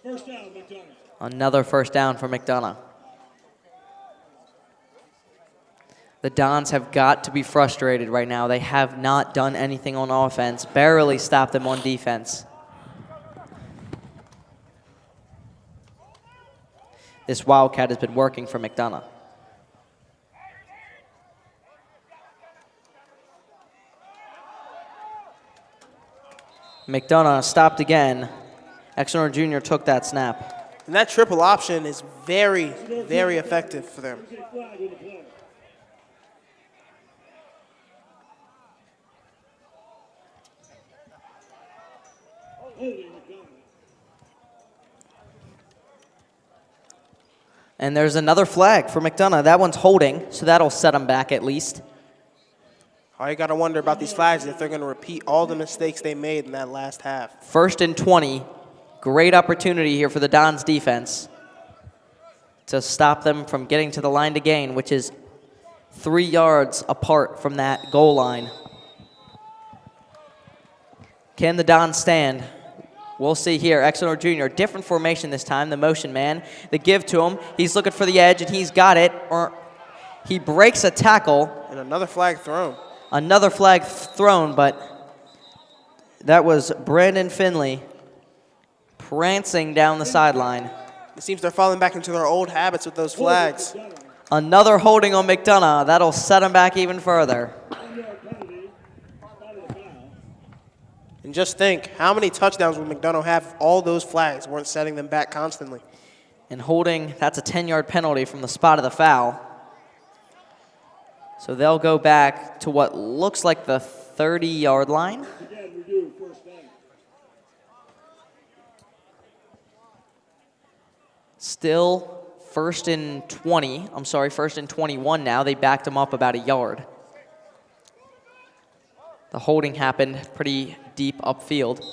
1st down, McDonogh. Another first down for McDonogh. The Dons have got to be frustrated right now. They have not done anything on offense, barely stopped them on defense. This Wildcat has been working for McDonogh. McDonogh stopped again. Exnor Jr. took that snap. And that triple option is very, very effective for them. There's a flag on the play. Holding McDonogh. And there's another flag for McDonogh. That one's holding, so that'll set him back at least. All you got to wonder about these flags is if they're going to repeat all the mistakes they made in that last half. 1st and 20. Great opportunity here for the Dons defense to stop them from getting to the line to gain, which is 3 yards apart from that goal line. Can the Dons stand? We'll see here. Exeter Jr., different formation this time, the motion man. The give to him. He's looking for the edge, and he's got it. Or he breaks a tackle. And another flag thrown. Another flag thrown, but that was Brandon Finley prancing down the sideline. It seems they're falling back into their old habits with those flags. Another holding on McDonogh. That'll set him back even further. 1-yard penalty. Spot of the foul. And just think, how many touchdowns would McDonogh have if all those flags weren't setting them back constantly? And holding, that's a 10-yard penalty from the spot of the foul. So they'll go back to what looks like the 30-yard line. Again, we do 1st down. Still 1st and 20. I'm sorry, 1st and 21 now. They backed him up about a yard. The holding happened pretty deep upfield.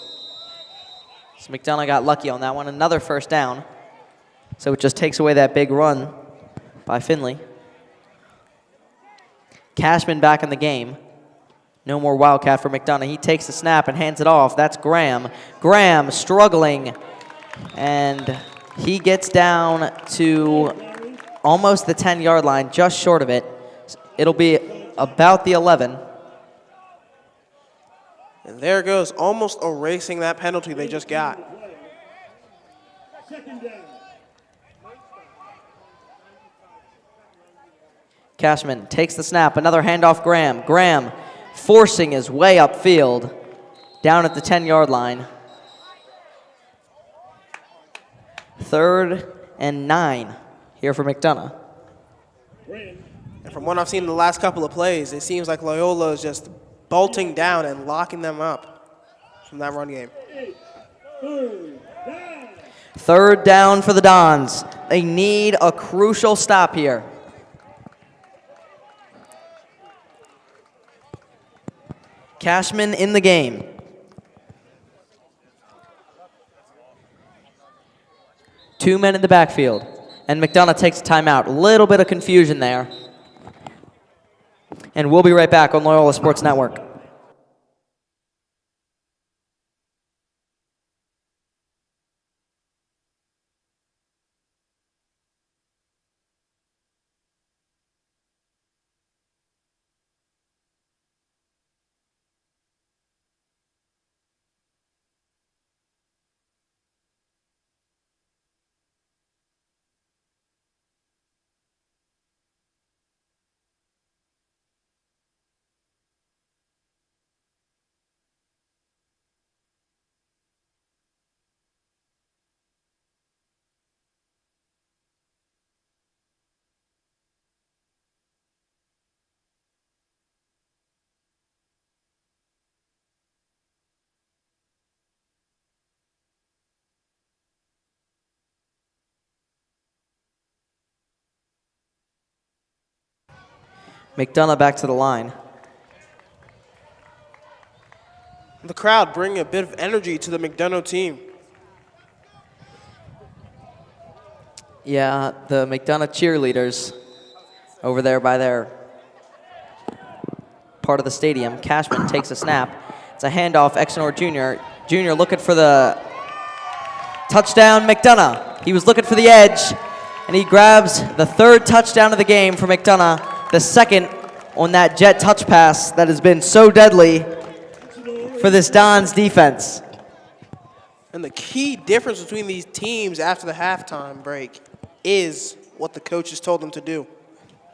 So McDonogh got lucky on that one. Another first down. So it just takes away that big run by Finley. Cashman back in the game. No more Wildcat for McDonogh. He takes the snap and hands it off. That's Graham. Graham struggling. And he gets down to almost the 10-yard line, just short of it. It'll be about the 11. And there goes, almost erasing that penalty they just got. Second down. Cashman takes the snap. Another handoff, Graham. Graham forcing his way upfield down at the 10-yard line. 3rd and 9 here for McDonogh. And from what I've seen in the last couple of plays, it seems like Loyola is just bolting down and locking them up from that run game. 3rd down for the Dons. They need a crucial stop here. Cashman in the game. Two men in the backfield. And McDonogh takes a timeout. A little bit of confusion there. And we'll be right back on Loyola Sports Network. McDonogh back to the line. The crowd bringing a bit of energy to the McDonogh team. Yeah, the McDonogh cheerleaders over there by their part of the stadium. Cashman takes a snap. It's a handoff, Exenor Jr. Jr. looking for the touchdown, McDonogh. He was looking for the edge, and he grabs the 3rd touchdown of the game for McDonogh. The 2nd on that jet touch pass that has been so deadly for this Dons defense. And the key difference between these teams after the halftime break is what the coaches told them to do.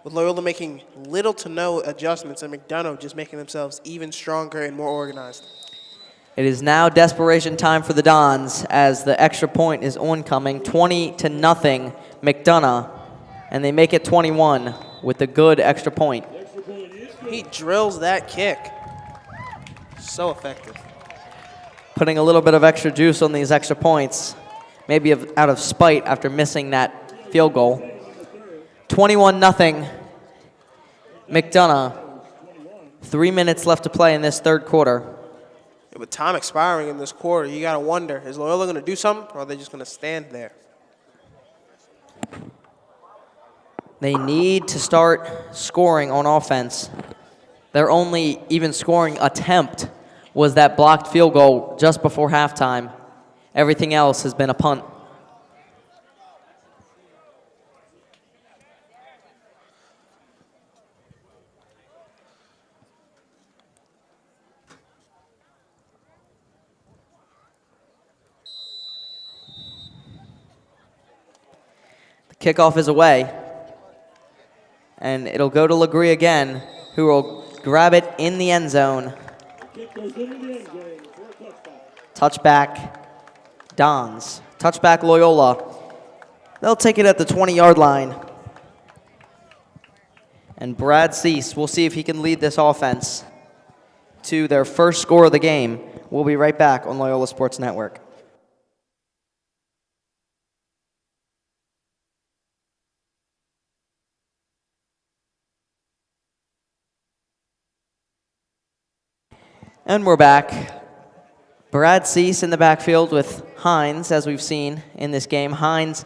With Loyola making little to no adjustments and McDonogh just making themselves even stronger and more organized. It is now desperation time for the Dons as the extra point is oncoming. 20-0 McDonogh, and they make it 21 with a good extra point. He drills that kick. So effective. Putting a little bit of extra juice on these extra points, maybe out of spite after missing that field goal. 21-0 McDonogh. 3 minutes left to play in this 3rd quarter. Yeah, with time expiring in this quarter, you got to wonder, is Loyola going to do something or are they just going to stand there? They need to start scoring on offense. Their only even scoring attempt was that blocked field goal just before halftime. Everything else has been a punt. The kickoff is away. And it'll go to Legree again, who will grab it in the end zone. Touchback, Dons. Touchback, Loyola. They'll take it at the 20-yard line. And Brad Cease, we'll see if he can lead this offense to their first score of the game. We'll be right back on Loyola Sports Network. And we're back. Brad Cease in the backfield with Hines, as we've seen in this game. Hines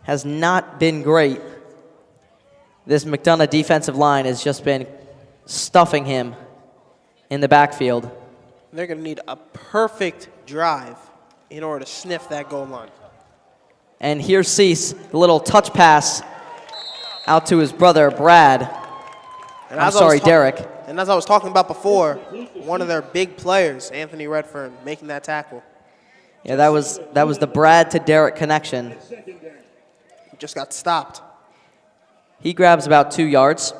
has not been great. This McDonogh defensive line has just been stuffing him in the backfield. They're going to need a perfect drive in order to sniff that goal line. And here's Cease, the little touch pass out to his brother, Brad. And I'm sorry, Derek. And as I was talking about before, one of their big players, Anthony Redfern, making that tackle. Yeah, that was the Brad to Derek connection. He just got stopped. He grabs about 2 yards.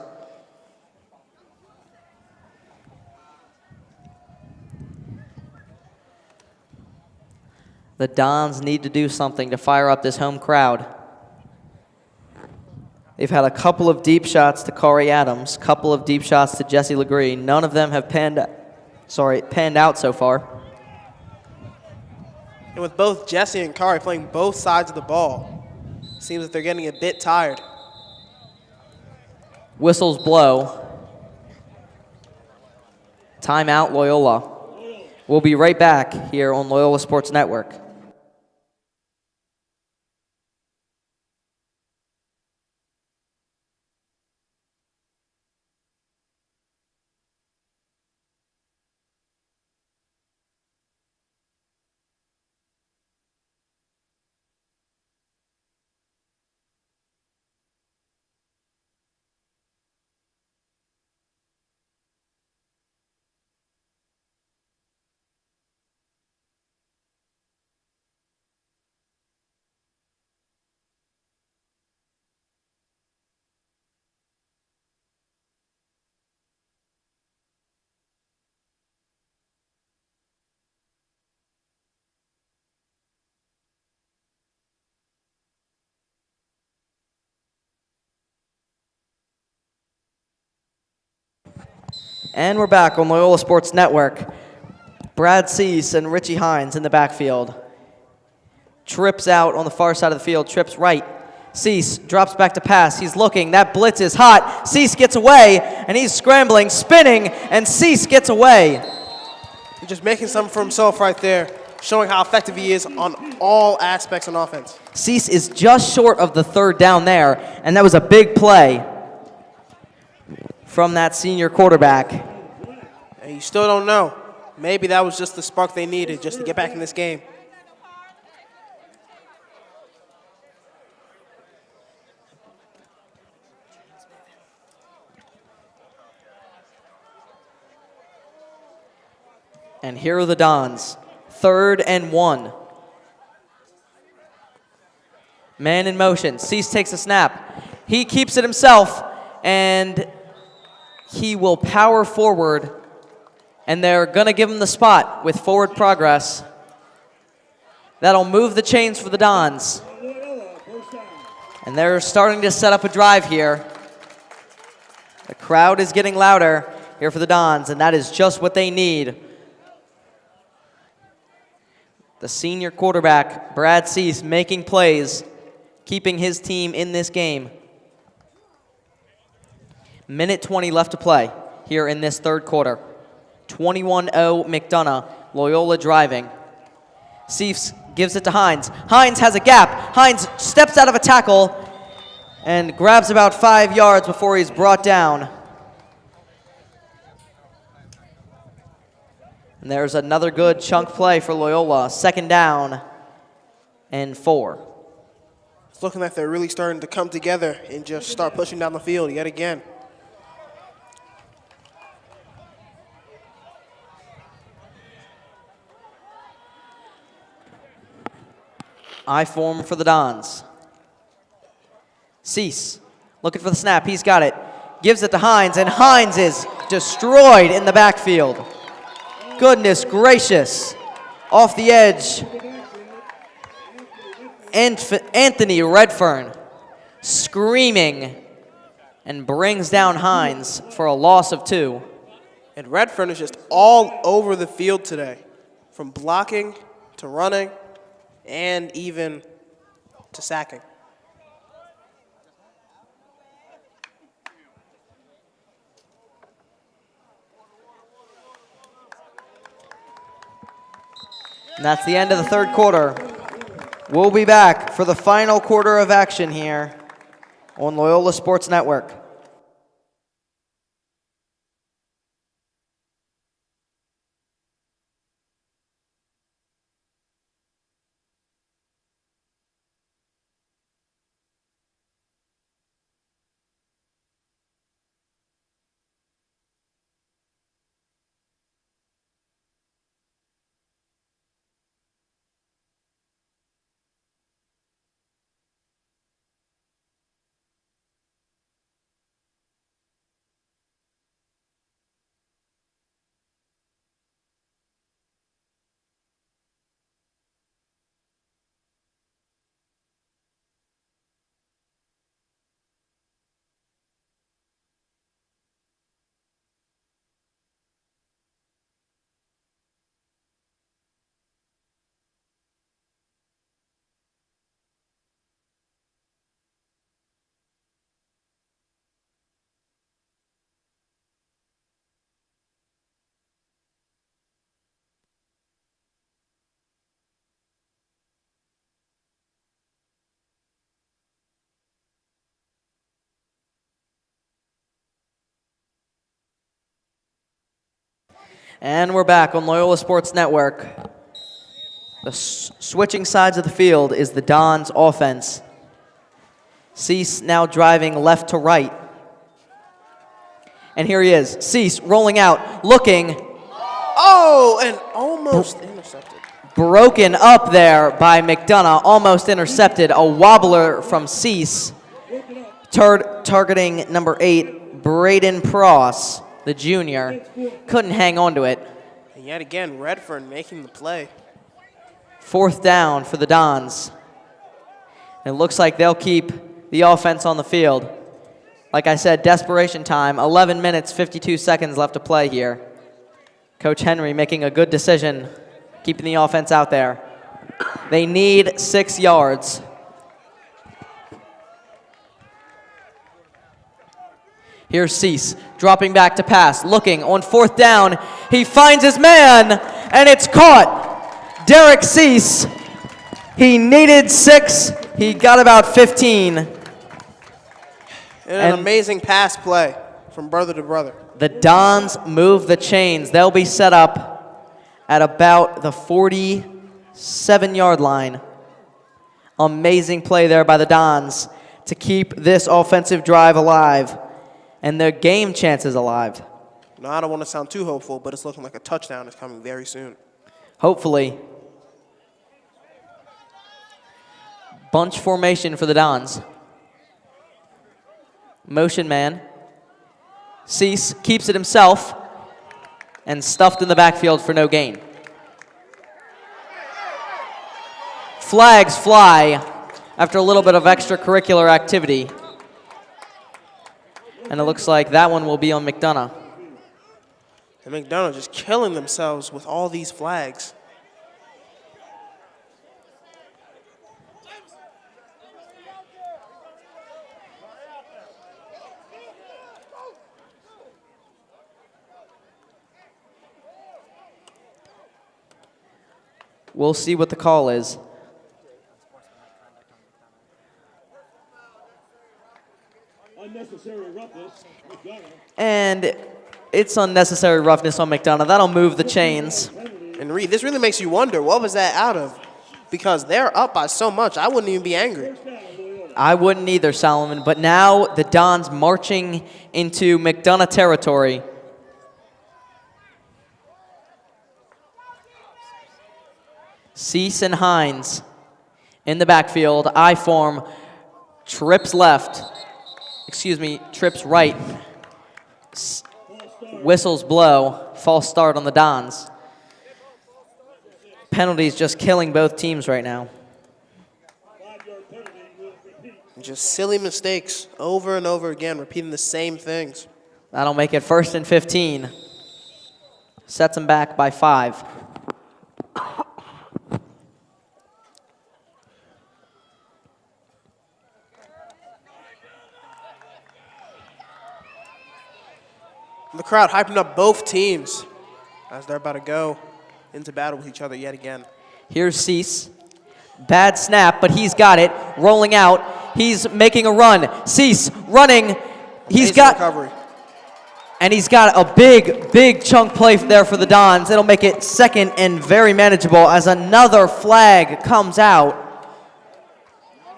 The Dons need to do something to fire up this home crowd. They've had a couple of deep shots to Corey Adams, couple of deep shots to Jesse Legree. None of them have panned out so far. And with both Jesse and Kari playing both sides of the ball, seems that they're getting a bit tired. Whistles blow. Timeout, Loyola. We'll be right back here on Loyola Sports Network. And we're back on Loyola Sports Network. Brad Cease and Richie Hines in the backfield. Trips out on the far side of the field, trips right. Cease drops back to pass. He's looking. That blitz is hot. Cease gets away, and he's scrambling, spinning, and Cease gets away. He's just making something for himself right there, showing how effective he is on all aspects on offense. Cease is just short of the third down there, and that was a big play from that senior quarterback. And you still don't know. Maybe that was just the spark they needed just to get back in this game. And here are the Dons. 3rd and 1. Man in motion. Cease takes a snap. He keeps it himself, and he will power forward, and they're going to give him the spot with forward progress. That'll move the chains for the Dons. And they're starting to set up a drive here. The crowd is getting louder here for the Dons, and that is just what they need. The senior quarterback, Brad Cease, making plays, keeping his team in this game. Minute 20 left to play here in this third quarter. 21-0 McDonogh, Loyola driving. Cease gives it to Hines. Hines has a gap. Hines steps out of a tackle and grabs about 5 yards before he's brought down. And there's another good chunk play for Loyola. 2nd down and 4. It's looking like they're really starting to come together and just start pushing down the field yet again. I form for the Dons. Cease looking for the snap. He's got it. Gives it to Hines, and Hines is destroyed in the backfield. Goodness gracious. Off the edge. Anthony Redfern screaming and brings down Hines for a loss of 2. And Redfern is just all over the field today, from blocking to running and even to sacking. And that's the end of the third quarter. We'll be back for the final quarter of action here on Loyola Sports Network. And we're back on Loyola Sports Network. The switching sides of the field is the Dons offense. Cease now driving left to right. And here he is. Cease rolling out, looking. Oh, and almost intercepted. Broken up there by McDonogh, almost intercepted. A wobbler from Cease, targeting number 8, Braden Pross, the junior. Couldn't hang on to it. And yet again, Redfern making the play. 4th down for the Dons. It looks like they'll keep the offense on the field. Like I said, desperation time. 11 minutes, 52 seconds left to play here. Coach Henry making a good decision, keeping the offense out there. They need 6 yards. Here's Cease, dropping back to pass, looking on 4th down. He finds his man, and it's caught. Derek Cease, he needed 6. He got about 15. And an amazing pass play from brother to brother. The Dons move the chains. They'll be set up at about the 47-yard line. Amazing play there by the Dons to keep this offensive drive alive and their game chances alive. Now, I don't want to sound too hopeful, but it's looking like a touchdown is coming very soon. Hopefully. Bunch formation for the Dons. Motion man. Cease keeps it himself and stuffed in the backfield for no gain. Flags fly after a little bit of extracurricular activity. And it looks like that one will be on McDonogh. And McDonogh just killing themselves with all these flags. We'll see what the call is. Unnecessary roughness. McDonogh. And it's unnecessary roughness on McDonogh. That'll move the chains. And Reed, this really makes you wonder, what was that out of? Because they're up by so much, I wouldn't even be angry. I wouldn't either, Solomon. But now the Dons marching into McDonogh territory. Cease and Hines in the backfield. I form. Trips left. Trips right. Whistles blow. False start on the Dons. Penalties just killing both teams right now. Just silly mistakes over and over again, repeating the same things. That'll make it 1st and 15. Sets them back by 5. The crowd hyping up both teams as they're about to go into battle with each other yet again. Here's Cease. Bad snap, but he's got it. Rolling out. He's making a run. Cease running. He's got recovery. And he's got a big chunk play there for the Dons. It'll make it 2nd and very manageable as another flag comes out.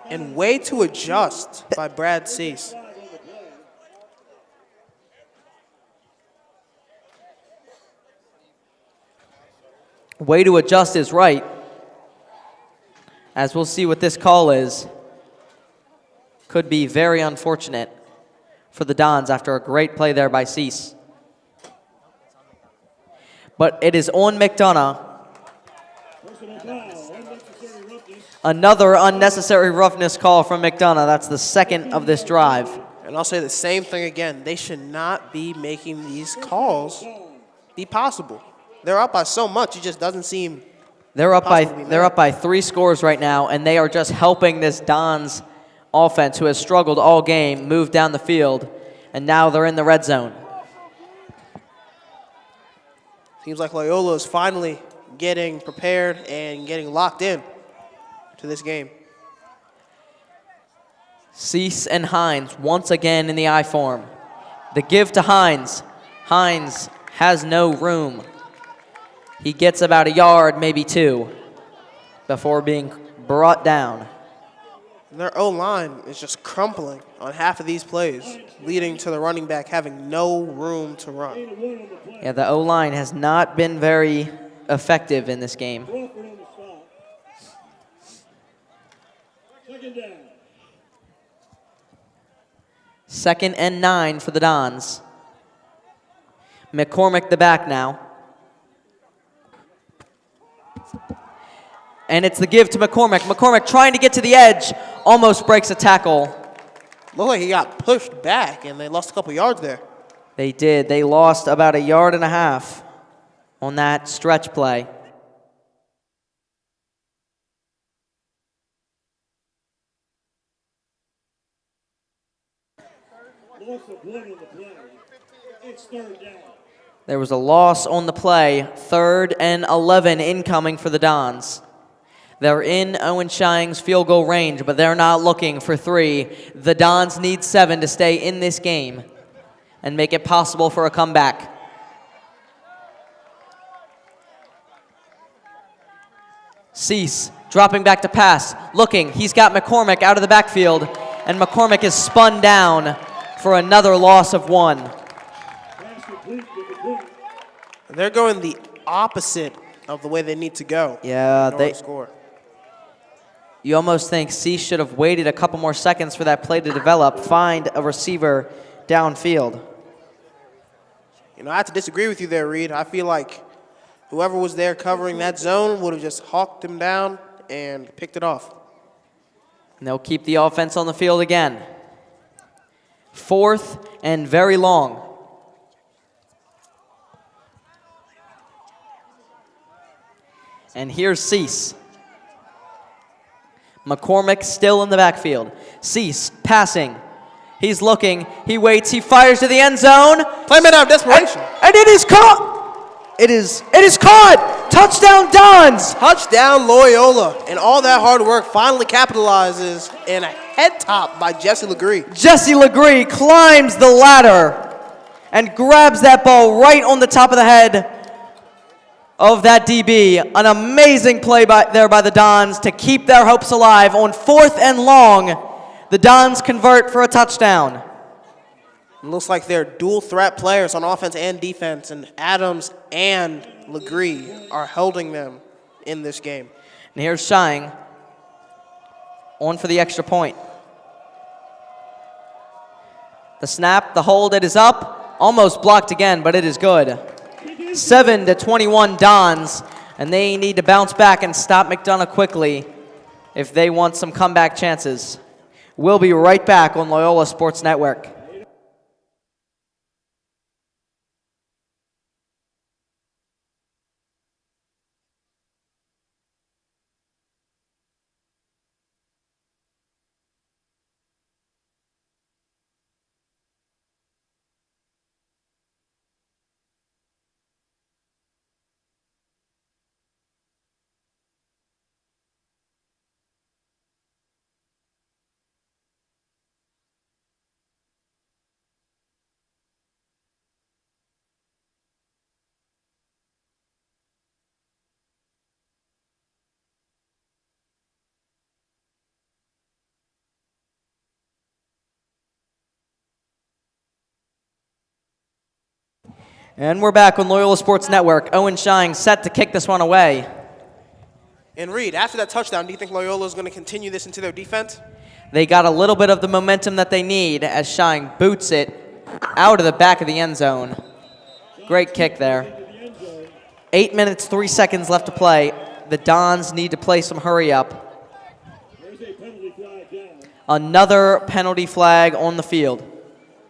And way to adjust by Brad Cease. Way to adjust is right. As we'll see what this call is. Could be very unfortunate for the Dons after a great play there by Cease. But it is on McDonogh. Another unnecessary roughness call from McDonogh. That's the 2nd of this drive. And I'll say the same thing again. They should not be making these calls be possible. They're up by so much, it just doesn't seem They're up possible to be made. by 3 scores right now, and they are just helping this Dons offense, who has struggled all game, move down the field, and now they're in the red zone. Seems like Loyola is finally getting prepared and getting locked in to this game. Cease and Hines once again in the I form. The give to Hines. Hines has no room. He gets about a yard, maybe 2, before being brought down. Their O-line is just crumpling on half of these plays, leading to the running back having no room to run. Yeah, the O-line has not been very effective in this game. Crawford on the stop. Second down. 2nd and 9 for the Dons. McCormick the back now. And it's the give to McCormick. McCormick trying to get to the edge, almost breaks a tackle. Looked like he got pushed back, and they lost a couple yards there. They did. They lost about 1.5 yards on that stretch play. Loss of 1 on the play. It's third down. There was a loss on the play. 3rd and 11 incoming for the Dons. They're in Owen Shying's field goal range, but they're not looking for 3. The Dons need 7 to stay in this game and make it possible for a comeback. Cease dropping back to pass, looking. He's got McCormick out of the backfield, and McCormick is spun down for another loss of 1. Pass complete to McCormick. They're going the opposite of the way they need to go. Yeah, in order to score. You almost think Cease should have waited a couple more seconds for that play to develop, find a receiver downfield. You know, I have to disagree with you there, Reed. I feel like whoever was there covering that zone would have just hawked him down and picked it off. And they'll keep the offense on the field again. 4th and very long. And here's Cease. McCormick still in the backfield. Cease passing. He's looking. He waits. He fires to the end zone. Playman out of desperation. And it is caught. It is caught. Touchdown Dons. Touchdown Loyola. And all that hard work finally capitalizes in a head top by Jesse Legree. Jesse Legree climbs the ladder and grabs that ball right on the top of the head of that DB. An amazing play there by the Dons to keep their hopes alive. On 4th and long, the Dons convert for a touchdown. It looks like they're dual threat players on offense and defense, and Adams and Legree are holding them in this game. And here's Shying on for the extra point. The snap, the hold, it is up. Almost blocked again, but it is good. 7-21 Dons, and they need to bounce back and stop McDonogh quickly if they want some comeback chances. We'll be right back on Loyola Sports Network. And we're back on Loyola Sports Network. Owen Shying set to kick this one away. And Reed, after that touchdown, do you think Loyola is going to continue this into their defense? They got a little bit of the momentum that they need as Shying boots it out of the back of the end zone. Great kick there. 8 minutes, 3 seconds left to play. The Dons need to play some hurry up. There's a penalty flag down. Another penalty flag on the field.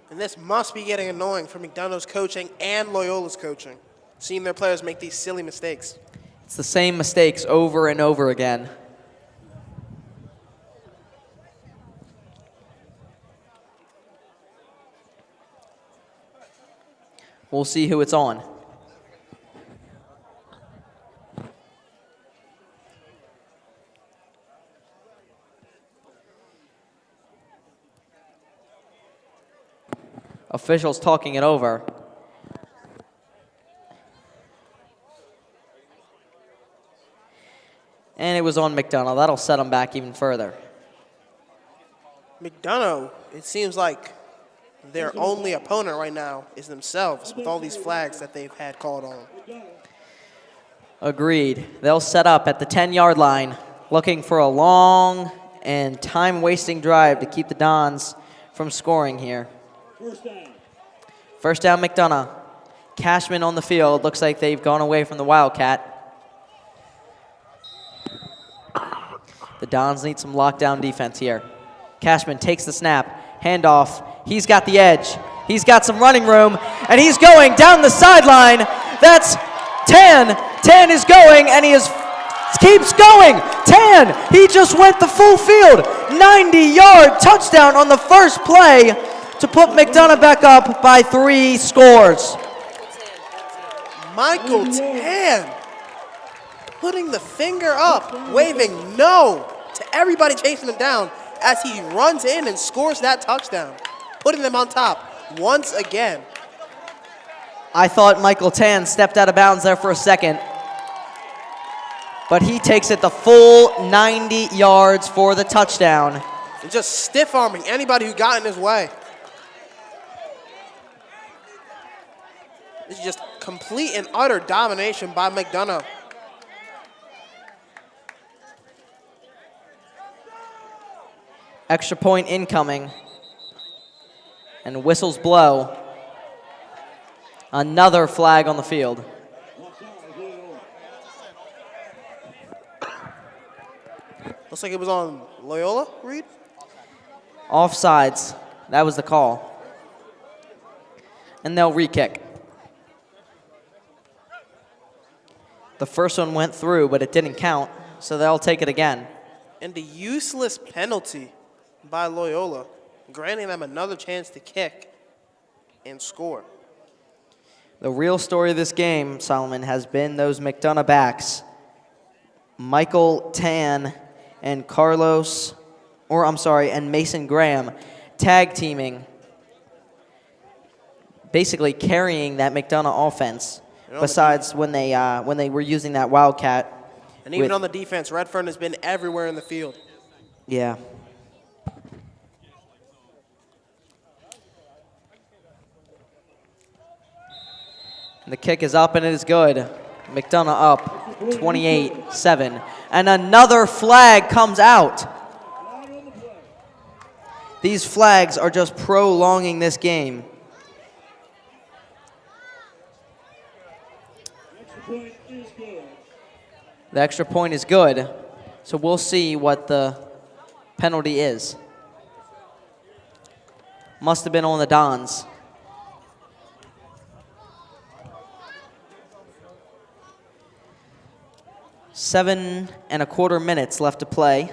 And this must be getting annoying for McDonogh's coaching and Loyola's coaching, seeing their players make these silly mistakes. It's the same mistakes over and over again. We'll see who it's on. Officials talking it over. And it was on McDonogh. That'll set them back even further. McDonogh, it seems like their only opponent right now is themselves with all these flags that they've had called on. Agreed. They'll set up at the 10-yard line, looking for a long and time-wasting drive to keep the Dons from scoring here. First down, McDonogh. Cashman on the field. Looks like they've gone away from the Wildcat. The Dons need some lockdown defense here. Cashman takes the snap, handoff. He's got the edge. He's got some running room, and he's going down the sideline. That's Tan. Tan is going, and keeps going. Tan, he just went the full field. 90-yard touchdown on the first play to put McDonogh back up by 3 scores. Michael Tan putting the finger up, waving no to everybody chasing him down as he runs in and scores that touchdown, putting them on top once again. I thought Michael Tan stepped out of bounds there for a second, but he takes it the full 90 yards for the touchdown. And just stiff-arming anybody who got in his way. This is just complete and utter domination by McDonogh. Extra point incoming. And whistles blow. Another flag on the field. Looks like it was on Loyola, Reed? Offsides. That was the call. And they'll re-kick. The first one went through, but it didn't count, so they'll take it again. And a useless penalty by Loyola, granting them another chance to kick and score. The real story of this game, Solomon, has been those McDonogh backs. Michael Tan and and Mason Graham tag teaming, basically carrying that McDonogh offense. Besides when they were using that Wildcat. And even on the defense, Redfern has been everywhere in the field. Yeah. And the kick is up and it is good. McDonogh up 28-7. And another flag comes out. These flags are just prolonging this game. The extra point is good, so we'll see what the penalty is. Must have been on the Dons. 7.25 minutes left to play.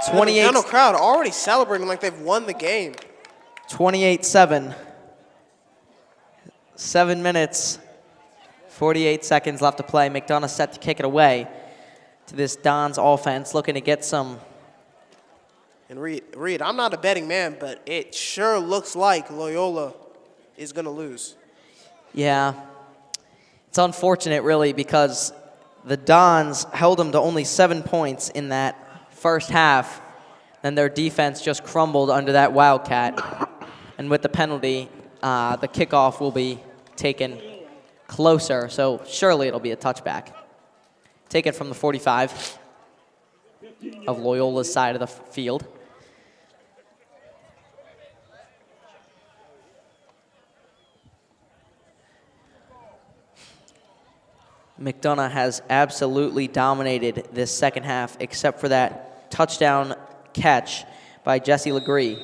The McDonogh crowd already celebrating like they've won the game. 28-7. 7 minutes, 48 seconds left to play. McDonogh set to kick it away to this Dons offense, looking to get some. And Reed, I'm not a betting man, but it sure looks like Loyola is going to lose. Yeah. It's unfortunate, really, because the Dons held them to only 7 points in that first half. Then their defense just crumbled under that Wildcat. And with the penalty, the kickoff will be taken closer, so surely it'll be a touchback. Take it from the 45 of Loyola's side of the field. McDonogh has absolutely dominated this second half, except for that touchdown catch by Jesse Legree.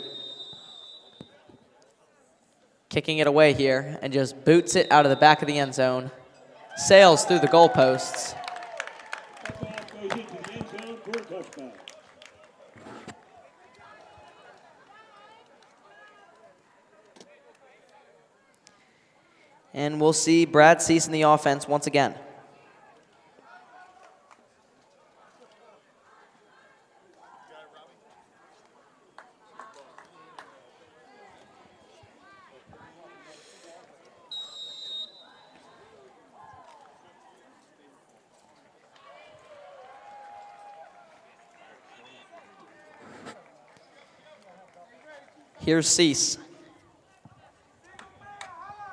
Kicking it away here and just boots it out of the back of the end zone. Sails through the goalposts. And we'll see Brad Cease in the offense once again. Here's Cease.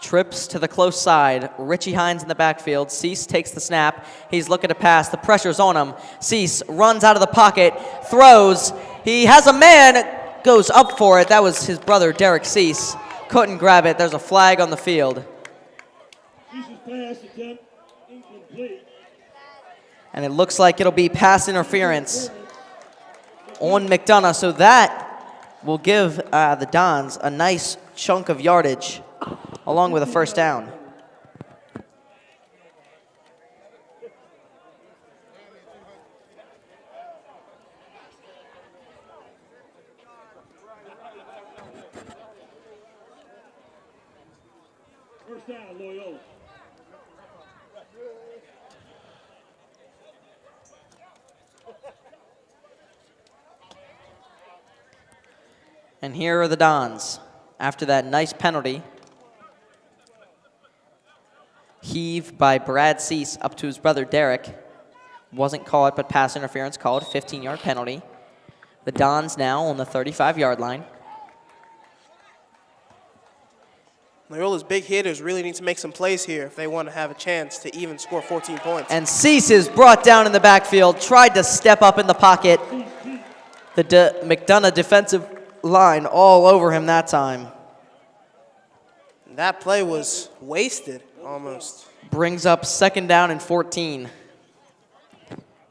Trips to the close side. Richie Hines in the backfield. Cease takes the snap. He's looking to pass. The pressure's on him. Cease runs out of the pocket, throws. He has a man, goes up for it. That was his brother, Derek Cease. Couldn't grab it. There's a flag on the field. Cease's pass attempt incomplete. And it looks like it'll be pass interference on McDonogh. So that will give the Dons a nice chunk of yardage along with a first down. First down, Loyola. And here are the Dons. After that nice penalty, heave by Brad Cease up to his brother Derek. Wasn't called, but pass interference called. 15-yard penalty. The Dons now on the 35-yard line. Loyola's big hitters really need to make some plays here if they want to have a chance to even score 14 points. And Cease is brought down in the backfield, tried to step up in the pocket. The McDonogh defensive line all over him that time. That play was wasted almost. Brings up second down and 14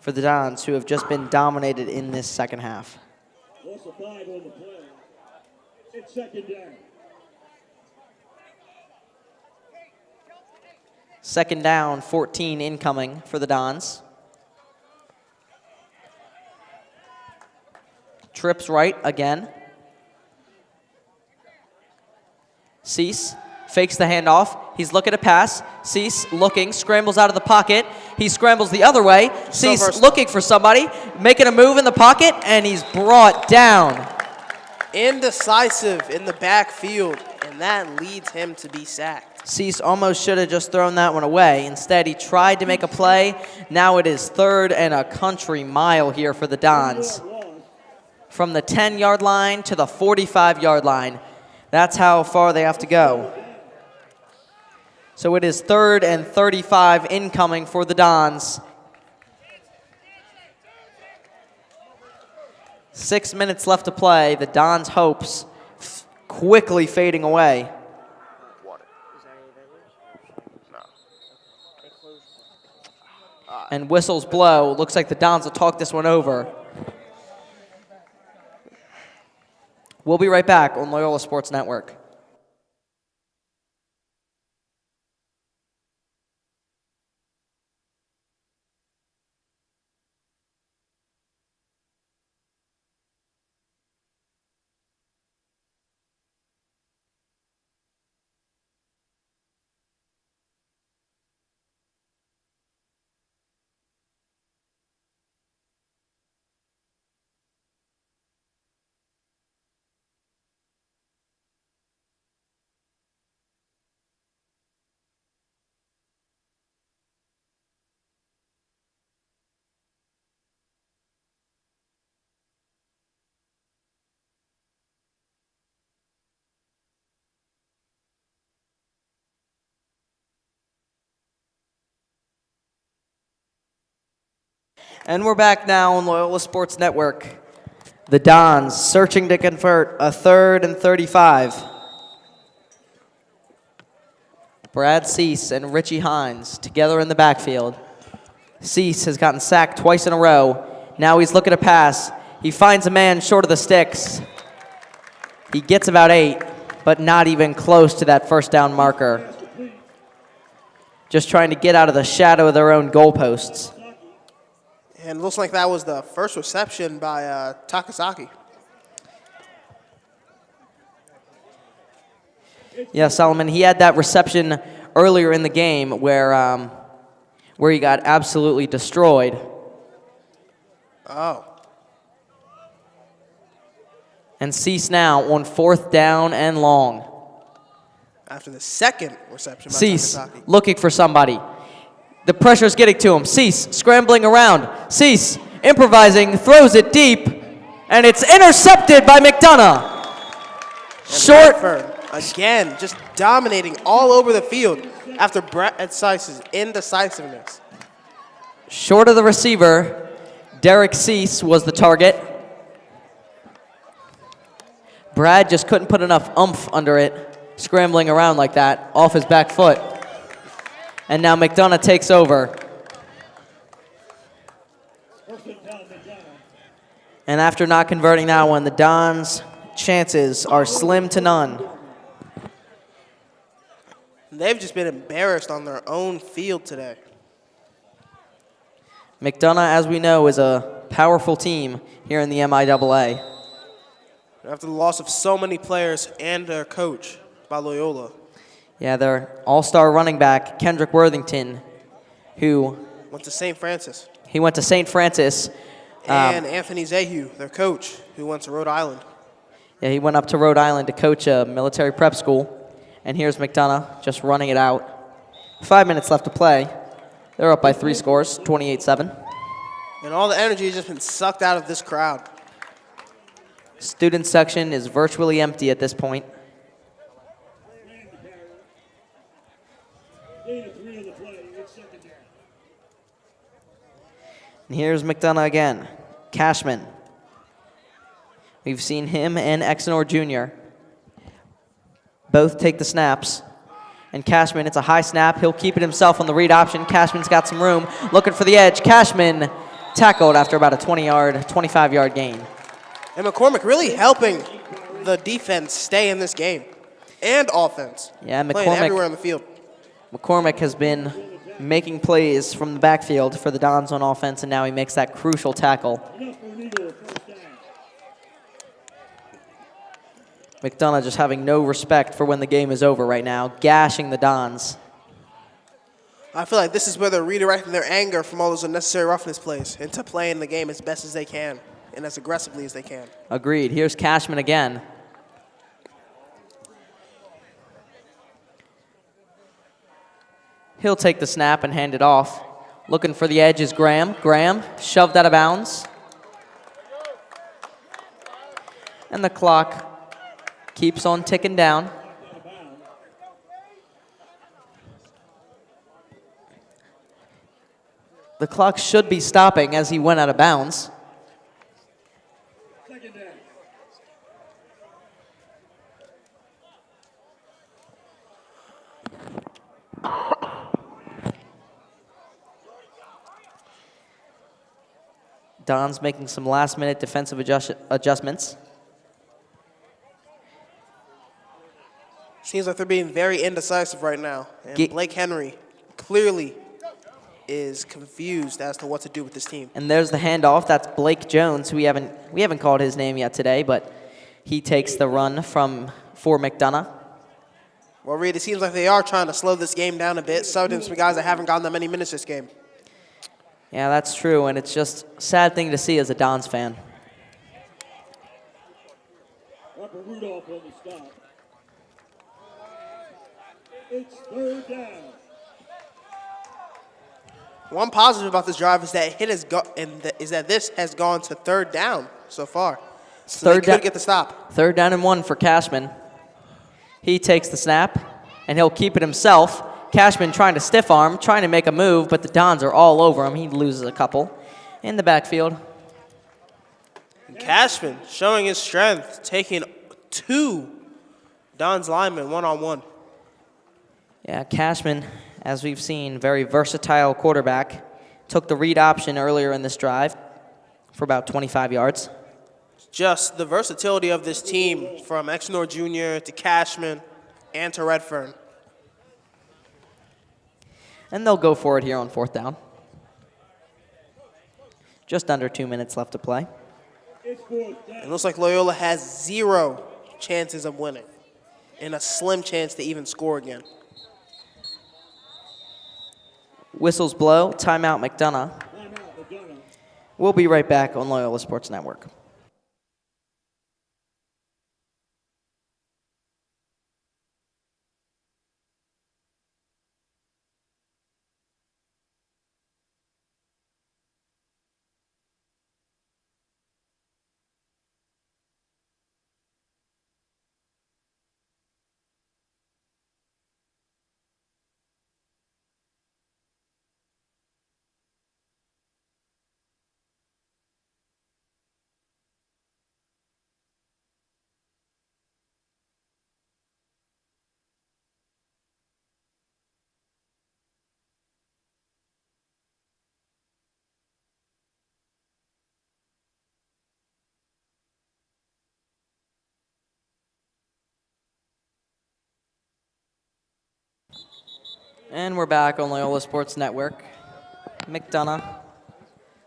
for the Dons, who have just been dominated in this second half. Loss of 5 on the play. It's second down. Second down, 14 incoming for the Dons. Trips right again. Cease fakes the handoff. He's looking to pass. Cease looking, scrambles out of the pocket. He scrambles the other way. Cease looking for somebody, making a move in the pocket, and he's brought down. Indecisive in the backfield, and that leads him to be sacked. Cease almost should have just thrown that one away. Instead, he tried to make a play. Now it is 3rd and a country mile here for the Dons. From the 10-yard line to the 45-yard line. That's how far they have to go. So it is 3rd and 35 incoming for the Dons. 6 minutes left to play. The Dons' hopes quickly fading away. And whistles blow. Looks like the Dons will talk this one over. We'll be right back on Loyola Sports Network. And we're back now on Loyola Sports Network. The Dons searching to convert a 3rd and 35. Brad Cease and Richie Hines together in the backfield. Cease has gotten sacked twice in a row. Now he's looking to pass. He finds a man short of the sticks. He gets about 8, but not even close to that first down marker. Just trying to get out of the shadow of their own goalposts. And it looks like that was the first reception by Takasaki. Yeah, Solomon, he had that reception earlier in the game where he got absolutely destroyed. Oh. And Cease now on 4th down and long. After the second reception by Cease Takasaki. looking for somebody. The pressure's getting to him. Cease scrambling around. Cease improvising, throws it deep, and it's intercepted by McDonogh. Short. Redfern, again, just dominating all over the field after Brett Cease's indecisiveness. Short of the receiver, Derek Cease was the target. Brad just couldn't put enough oomph under it, scrambling around like that, off his back foot. And now McDonogh takes over. And after not converting that one, the Dons' chances are slim to none. They've just been embarrassed on their own field today. McDonogh, as we know, is a powerful team here in the MIAA. After the loss of so many players and their coach by Loyola. Yeah, their all-star running back, Kendrick Worthington, who Went to St. Francis. he went to St. Francis. And Anthony Zahu, their coach, who went to Rhode Island. Yeah, he went up to Rhode Island to coach a military prep school. And here's McDonogh just running it out. 5 minutes left to play. They're up by 3 scores, 28-7. And all the energy has just been sucked out of this crowd. Student section is virtually empty at this point. And here's McDonogh again. Cashman. We've seen him and Exenor Jr. both take the snaps. And Cashman, it's a high snap. He'll keep it himself on the read option. Cashman's got some room, looking for the edge. Cashman tackled after about a 25-yard gain. And McCormick really helping the defense stay in this game. And offense. Yeah, Playing everywhere on the field. McCormick has been making plays from the backfield for the Dons on offense, and now he makes that crucial tackle. McDonogh just having no respect for when the game is over right now, gashing the Dons. I feel like this is where they're redirecting their anger from all those unnecessary roughness plays into playing the game as best as they can and as aggressively as they can. Agreed. Here's Cashman again. He'll take the snap and hand it off. Looking for the edge is Graham. Graham shoved out of bounds. And the clock keeps on ticking down. The clock should be stopping as he went out of bounds. Don's making some last-minute defensive adjustments. Seems like they're being very indecisive right now. And Blake Henry clearly is confused as to what to do with this team. And there's the handoff. That's Blake Jones, who we haven't called his name yet today, but he takes the run for McDonogh. Well, Reed, it seems like they are trying to slow this game down a bit, subbed in some guys that haven't gotten that many minutes this game. Yeah, that's true, and it's just a sad thing to see as a Dons fan. Upper Rudolph on the stop. It's 3rd down. One positive about this drive is that this has gone to 3rd down so far. So they could get the stop. 3rd down and 1 for Cashman. He takes the snap, and he'll keep it himself. Cashman trying to stiff arm, trying to make a move, but the Dons are all over him. He loses a couple in the backfield. Cashman showing his strength, taking 2 Dons linemen one-on-one. Yeah, Cashman, as we've seen, very versatile quarterback. Took the read option earlier in this drive for about 25 yards. Just the versatility of this team from Exenor Jr. to Cashman and to Redfern. And they'll go for it here on 4th down. Just under 2 minutes left to play. It looks like Loyola has 0 chances of winning and a slim chance to even score again. Whistles blow. Timeout, McDonogh. Timeout, McDonogh. We'll be right back on Loyola Sports Network. And we're back on Loyola Sports Network. McDonogh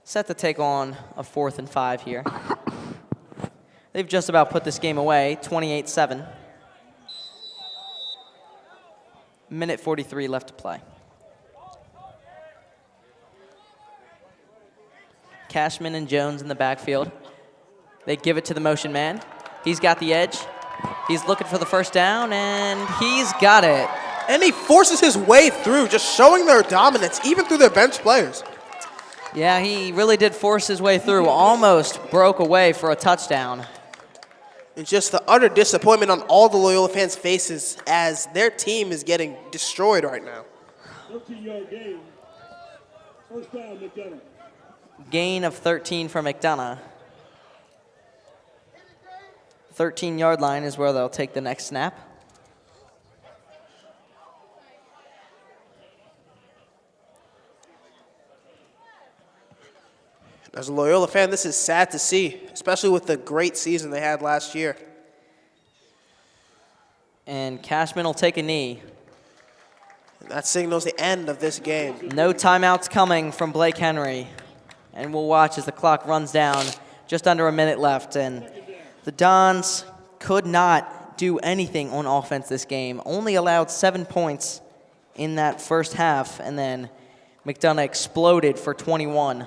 set to take on a 4th and 5 here. They've just about put this game away, 28-7. Minute 43 left to play. Cashman and Jones in the backfield. They give it to the motion man. He's got the edge. He's looking for the first down, and he's got it. And he forces his way through, just showing their dominance, even through their bench players. Yeah, he really did force his way through. Almost broke away for a touchdown. And just the utter disappointment on all the Loyola fans' faces as their team is getting destroyed right now. 13-yard gain. First down, McDonogh. Gain of 13 for McDonogh. 13-yard line is where they'll take the next snap. As a Loyola fan, this is sad to see, especially with the great season they had last year. And Cashman will take a knee. And that signals the end of this game. No timeouts coming from Blake Henry. And we'll watch as the clock runs down, just under a minute left. And the Dons could not do anything on offense this game. Only allowed 7 points in that first half. And then McDonogh exploded for 21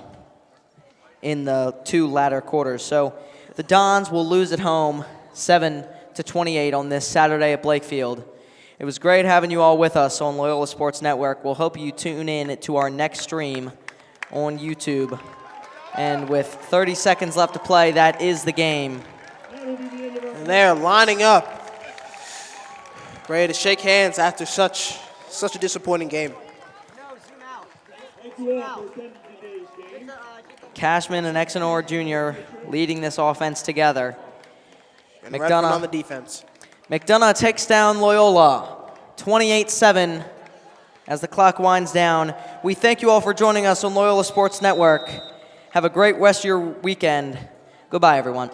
in the 2 latter quarters. So the Dons will lose at home 7-28 on this Saturday at Blakefield. It was great having you all with us on Loyola Sports Network. We'll hope you tune in to our next stream on YouTube. And with 30 seconds left to play, that is the game. And they're lining up, ready to shake hands after such a disappointing game. Cashman and Exonor Jr. leading this offense together. And Redford on the defense. McDonogh takes down Loyola, 28-7 as the clock winds down. We thank you all for joining us on Loyola Sports Network. Have a great rest of your weekend. Goodbye, everyone.